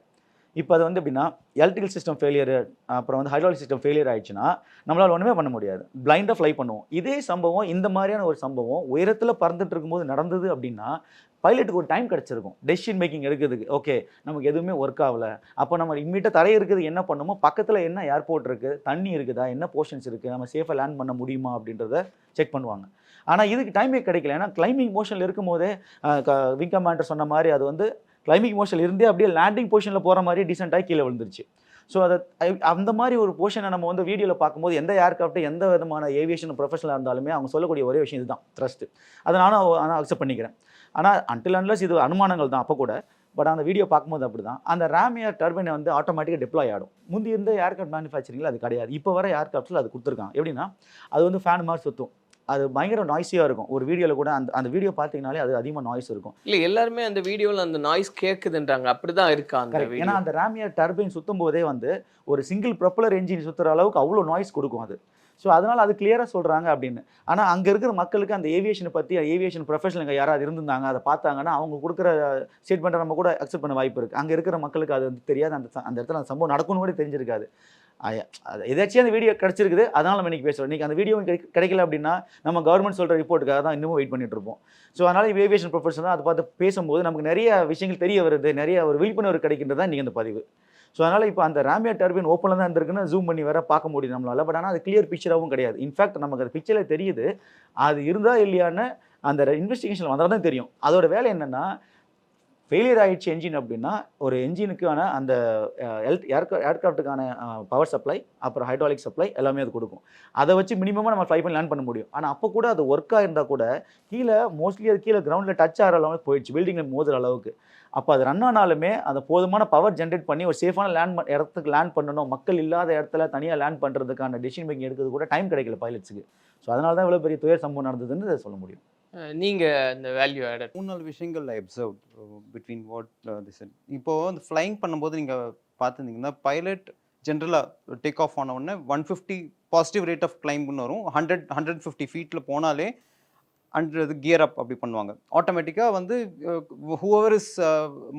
Speaker 9: இப்போ அது வந்து எப்படின்னா, எலக்ட்ரிக்கல் சிஸ்டம் ஃபெயிலியர், அப்புறம் வந்து ஹைட்ராலிக் சிஸ்டம் ஃபெயிலியர் ஆயிடுச்சுன்னா நம்மளால் ஒன்றுமே பண்ண முடியாது, பிளைண்டாக ஃப்ளை பண்ணுவோம். இதே சம்பவம், இந்த மாதிரியான ஒரு சம்பவம் உயரத்தில் பறந்துட்டு இருக்கும்போது நடந்தது அப்படின்னா பைலட்டுக்கு ஒரு டைம் கிடச்சிருக்கும் டெசிஷன் மேக்கிங் எடுக்கிறதுக்கு. ஓகே, நமக்கு எதுவுமே ஒர்க் ஆகலை, அப்போ நம்ம இம்மீடியட்டாக தரை இருக்குது, என்ன பண்ணுமோ, பக்கத்தில் என்ன ஏர்போர்ட் இருக்குது, தண்ணி இருக்குதா, என்ன போர்ஷன்ஸ் இருக்குது, நம்ம சேஃபாக லேண்ட் பண்ண முடியுமா அப்படின்றத செக் பண்ணுவாங்க. ஆனால் இதுக்கு டைமே கிடைக்கல. ஏன்னா கிளைம்பிங் மோஷனில் இருக்கும் போதே விங் கமாண்டர் சொன்ன மாதிரி அது வந்து கிளைம்பிங் மோஷனில் இருந்தே அப்படியே லேண்டிங் பொசிஷனில் போகிற மாதிரி டீசெண்டாக கீழே விழுந்துருச்சு. ஸோ அதை அந்த மாதிரி ஒரு போர்ஷனை நம்ம வந்து வீடியோவில் பார்க்கும்போது எந்த ஏர்க்ராஃப்ட்டு எந்த விதமான ஏவியேஷன் ப்ரொஃபஷனலாக இருந்தாலுமே அவங்க சொல்லக்கூடிய ஒரே விஷயம் இதுதான், த்ரஸ்ட்டு. அதை ஆனால் அக்செப்ட் பண்ணிக்கிறேன். ஆனால் அன்டில் அன்லெஸ் இது அனுமானங்கள் தான் அப்போ கூட. பட் அந்த வீடியோ பார்க்கும்போது அப்படி தான். அந்த ரேம் ஏர் டர்பைனை வந்து ஆட்டோமேட்டிக்காக டிப்ளாய் ஆகிடும். முந்தி இருந்த ஏர்க்ராஃப்ட் மேனுஃபேக்சரிங்கில் அது கிடையாது. இப்போ வர ஏர்க்ராஃப்ட்டில் அது கொடுத்துருக்காங்க. எப்படின்னா, அது வந்து ஃபேன் மாதிரி சுற்றும், அது பயங்கர நாய்ஸியாக இருக்கும். ஒரு வீடியோவில் கூட அந்த வீடியோ பார்த்தீங்கனாலே அது அதிகமாக நாய்ஸ் இருக்கும்.
Speaker 8: இல்லை, எல்லாருமே அந்த வீடியோவில் அந்த நாய்ஸ் கேட்குதுன்றாங்க, அப்படி தான் இருக்கா அந்த வீடியோ?
Speaker 9: ஏன்னா அந்த ரேம் ஏர் டர்பைன் சுற்றும் போதே வந்து ஒரு சிங்கிள் ப்ரொப்பலர் என்ஜின் சுற்றுற அளவுக்கு அவ்வளோ நாய்ஸ் கொடுக்கும் அது. ஸோ அதனால் அது கிளியராக சொல்கிறாங்க அப்படின்னு. ஆனால் அங்கே இருக்கிற மக்களுக்கு அந்த ஏவியேஷனை பற்றி, ஏவியேஷன் ப்ரொஃபஷனல் யாராவது இருந்திருந்தாங்க, அதை பார்த்தாங்கன்னா அவங்க கொடுக்குற ஸ்டேட்மெண்ட்டை நம்ம கூட அக்செப்ட் பண்ண வாய்ப்பு இருக்குது. அங்கே இருக்கிற மக்களுக்கு அது வந்து தெரியாது, அந்த இடத்துல அந்த சம்பவம் நடக்கணும் கூட தெரிஞ்சிருக்காது. எதாச்சும் அந்த வீடியோ கிடச்சிருக்குது, அதனால் நம்ம இன்றைக்கி பேசுகிறோம். இன்றைக்கி அந்த வீடியோ கிடைக்கல அப்படின்னா நம்ம கவர்மெண்ட் சொல்கிற ரிப்போர்ட்டுக்காக தான் இன்னமும் வெயிட் பண்ணிட்டு இருப்போம். ஸோ அதனால் ஏவியேஷன் ப்ரொஃபஷனல் தான் அதை பார்த்து பேசும்போது நமக்கு நிறைய விஷயங்கள் தெரிய வருது, நிறைய ஒரு விழிப்புணர்வு கிடைக்கின்றது தான் இன்றைக்கி அந்த பதிவு. ஸோ அதனால் இப்போ அந்த ரேமியா டர்பின் ஓப்பனில் தான் இருந்திருக்குன்னு ஜூம் பண்ணி வேற பார்க்க முடியும் நம்மளால். பட் ஆனால் அது கிளியர் பிக்சராகவும் கிடையாது. இன்ஃபேக்ட் நமக்கு அது பிக்சரில் தெரியுது அது இருந்தா இல்லையான்னு அந்த இன்வெஸ்டிகேஷன் வந்தால் தான் தெரியும். அதோட வேலை என்னென்னா, ஃபெயிலியர் ஆகிடுச்சு என்ஜின் அப்படின்னா ஒரு என்ஜினுக்கான அந்த ஏர்க்ராஃப்ட்டுக்கான பவர் சப்ளை அப்புறம் ஹைட்ராலிக் சப்ளை எல்லாமே அது கொடுக்கும். அதை வச்சு மினிமமாக நம்ம ஃப்ளை பண்ணி லேண்ட் பண்ண முடியும். ஆனால் அப்போ கூட அது ஒர்க்காக இருந்தால் கூட கீழே மோஸ்ட்லி அது கீழே கிரவுண்டில் டச் ஆகிற அளவுக்கு போயிடுச்சு, பில்டிங்கில் மோதுற அளவுக்கு. அப்போ அது ரன் ஆனாலுமே அந்த போதுமான பவர் ஜென்ரேட் பண்ணி ஒரு சேஃபான இடத்துக்கு லேண்ட் பண்ணணும், மக்கள் இல்லாத இடத்துல தனியாக லேண்ட் பண்ணுறதுக்கான டெசிஷன் மேக்கிங் எடுக்கிறது கூட டைம் கிடைக்கல பைலட்ஸுக்கு. ஸோ அதனால தான் இவ்வளோ பெரிய துயர் சம்பவம் நடந்ததுன்னு சொல்ல முடியும்.
Speaker 8: நீங்க இந்த வேல்யூ ஆடட்
Speaker 7: 3-4 விஷயங்கள் I observe between what this. இப்போது அந்த ஃப்ளைங் பண்ணும்போது நீங்கள் பார்த்துருந்தீங்கன்னா பைலட் ஜென்ரலாக டேக் ஆஃப் ஆன உடனே 150 பாசிட்டிவ் ரேட் ஆஃப் கிளைம்னு வரும். 150 ஃபீட்டில் போனாலே அண்ட் கியர் அப் அப்படி பண்ணுவாங்க. ஆட்டோமேட்டிக்காக வந்து whoever is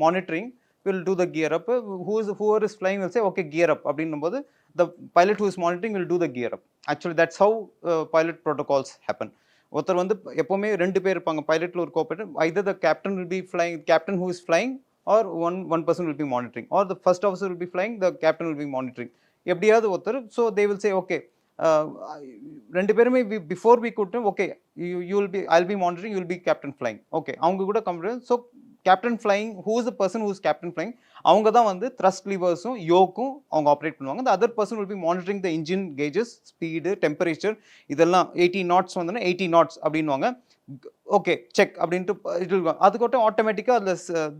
Speaker 7: monitoring will do the gear up. Whoever is flying will say okay gear up அப்படின்னும்போது the pilot who is monitoring will do the gear up. Actually that's how pilot protocols happen. ஒருத்தர் வந்து எப்போவுமே 2 பேர் இருப்பாங்க பைலட்டில் ஒரு கோஆப்ரேட்டர். either the captain will be flying, captain who is flying, or one person will be monitoring, or the first officer will be flying, the captain will be monitoring. எப்படியாவது ஒருத்தர். so they will say okay 2 பேருமே before we could okay you will be, I'll be monitoring, you will be captain flying. okay அவங்க கூட computer. so captain flying, who is the person who is captain flying, அவங்க தான் வந்து thrust levers-உம் yoke-உம் அவங்க operate பண்ணுவாங்க. the other person will be monitoring the engine gauges, speed, temperature, இதெல்லாம் 80 knots வந்தனா 80 knots அப்படின்வாங்க. okay check அப்படின்ட்டு it will go. அதுக்கோட்ட ஆட்டோமேட்டிக்காக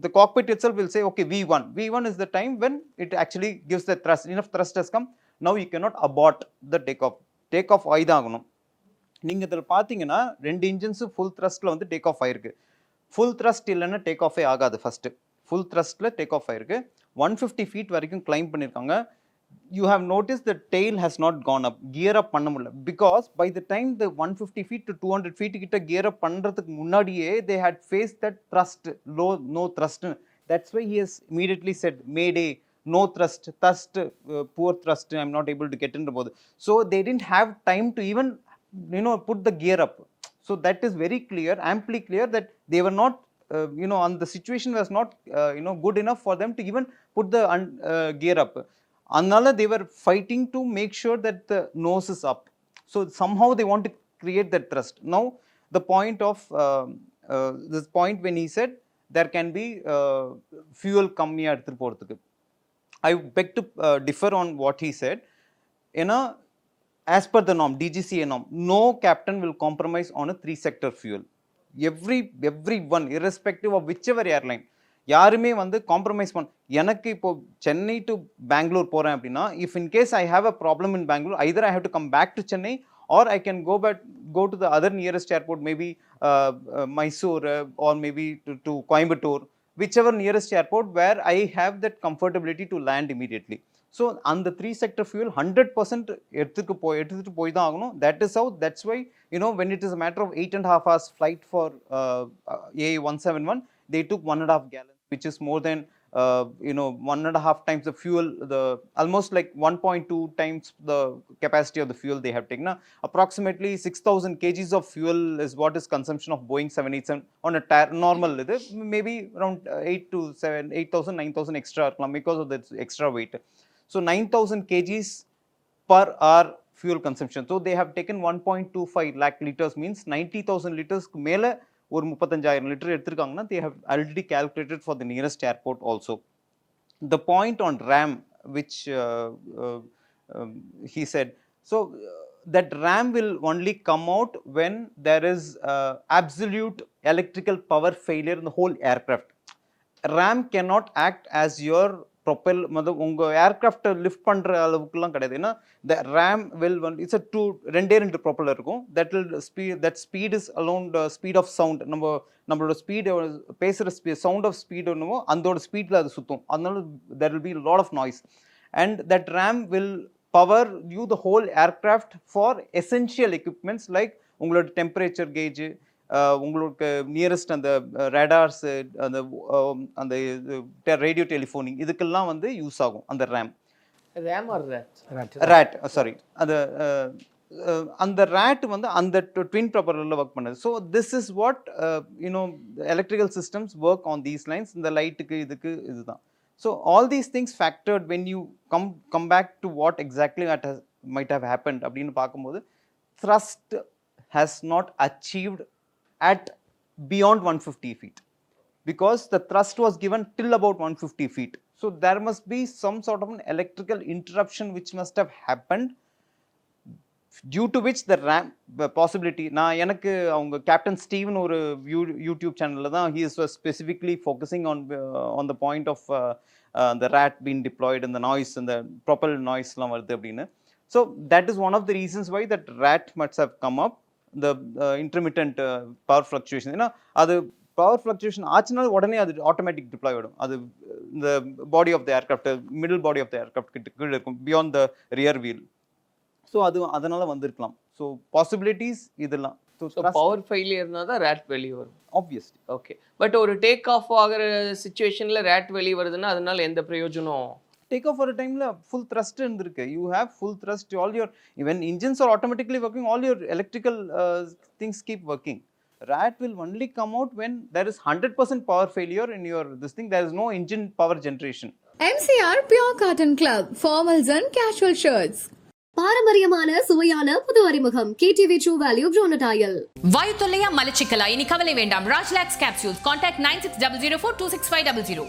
Speaker 7: the cockpit itself will say okay V1 is the time when it actually gives the thrust. enough thrust has come, now you cannot abort the take off ஆயிதாகணும். நீங்கள் இதில் பார்த்தீங்கன்னா 2 engines full த்ரஸ்ட்டில் வந்து take off ஆயிருக்கு. Full thrust இல்லைன்னா take ஆஃபே ஆகாது. First full த்ரஸ்ட்டில் டேக் ஆஃப் ஆயிருக்கு. 150 ஃபீட் வரைக்கும் கிளைம் பண்ணியிருக்காங்க. You have notice the tail has not gone up. Gear up பண்ண முடியல. Because by the time the 150 feet to 200 feet கிட்ட கியர் அப் பண்ணுறதுக்கு முன்னாடியே they had face that thrust no thrust. That's why he has immediately set mayday no thrust, poor thrust, I'm not able to get into both. So they didn't have time to even put the gear up. So that is very clear, amply clear, that they were not and the situation was not good enough for them to even put the gear up. Another they were fighting to make sure that the nose is up. So somehow they want to create that thrust. Now the point of this point when he said there can be fuel kammiya eduthu poradhukku, I beg to differ on what he said. As per the norm, DGCA norm, no captain will compromise on a 3-sector fuel. Everyone, irrespective of whichever airline, யாருமே வந்து compromise எனக்கு இப்போ Chennai to Bangalore போகிறேன் அப்படின்னா, if in case I have a problem in Bangalore, either I have to come back to Chennai, or I can go to the other nearest airport, maybe Mysore or maybe to Coimbatore, whichever nearest airport where I have that comfortability to land immediately. So on the 3-sector fuel 100% எடுத்துட்டு போய் தான் ஆகணும். That is how, that's why when it is a matter of 8.5 hours flight for AA171, they took 1.5 gallons, which is more than 1.5 times the fuel, almost like 1.2 times the capacity of the fuel they have taken. Approximately 6,000 kgs of fuel is what is consumption of Boeing 787 on a normal, maybe around 8,000, 9,000 extra because of the extra weight. So 9,000 kgs per hour fuel consumption. So they have taken 1.25 lakh liters, means 90,000 liters மேல ஒரு 35,000 litre எடுத்திருக்காங்கன்னா, they have already calculated for the nearest airport also. The point on RAM, which he said, so that RAM will only come out when there is absolute electrical power failure in the whole aircraft. RAM cannot act as your propel, உங்கள் ஏர்க்ராஃப்டை lift பண்ணுற அளவுக்குலாம் கிடையாது. ஏன்னா the RAM will, it's a ரெண்டு propeller இருக்கும். that speed is around speed of sound. நம்மளோட speed பேசுகிற sound of speed ஒன்றுமோ அதோட ஸ்பீடில் அது சுற்றும். அதனால there will be a lot of noise, and that RAM will power you the whole aircraft for essential equipments like உங்களோட temperature gauge, உங்களுக்கு nearest அந்த ரேடார்ஸ், அந்த ரேடியோ டெலிஃபோனிங், இதுக்கெல்லாம் வந்து யூஸ் ஆகும் அந்த ரேட் சாரி அந்த ரேட் வந்து அந்த ட்வின் ப்ரொப்பலரில் ஒர்க் பண்ணுது. So this is what electrical systems work on these lines. இந்த லைட்டுக்கு இதுதான். So all these things factored when you come back to what exactly might have happened அப்படின்னு பார்க்கும்போது thrust has not achieved at beyond 150 feet because the thrust was given till about 150 feet. So there must be some sort of an electrical interruption which must have happened due to which the possibility. நான் எனக்கு அவங்க captain Steven ஒரு YouTube சேனலில் தான் he is specifically focusing on the point of the rat being deployed and the noise and the propel noiseலாம் வருது அப்படின்னு. So that is one of the reasons why that rat must have come up, the intermittent power fluctuation. ஏன்னா அது power fluctuation ஆச்சுன்னா உடனே அது automatic deploy ஆகிடும். அது இந்த body of the aircraft middle body of the aircraft கிட்ட கீழே இருக்கும் beyond the rear wheel. So அது அதனால வந்திருக்கலாம். ஸோ பாசிபிலிட்டிஸ் இதெல்லாம்.
Speaker 8: பவர் ஃபெயிலியர்னா தான் ரேட் வெளியே வரும்
Speaker 7: ஆப்வியஸ்லி.
Speaker 8: ஓகே, பட் ஒரு டேக் ஆஃப் ஆகிற சுச்சுவேஷனில் ரேட் வெளியே வருதுன்னா அதனால எந்த பிரயோஜனம்?
Speaker 7: டேக் ஆஃப் ஒரு டைமில் ஃபுல் த்ரஸ்ட் இருந்திருக்கு. You have full thrust, all your when engines are automatically working, all your electrical things keep working. Rat will only come out when there is 100% power failure in your this thing. There is no engine power generation.
Speaker 1: MCR Pure Cotton Club, formals and casual shirts.
Speaker 2: பாரம்பரியமான சுவையான புது அறிமுகம் KTV True Value Gronatyl.
Speaker 3: வாயு தொல்லையா மலச்சிக்கலா? இனி கவலை வேண்டாம். Rajlax capsules. Contact 9600426500.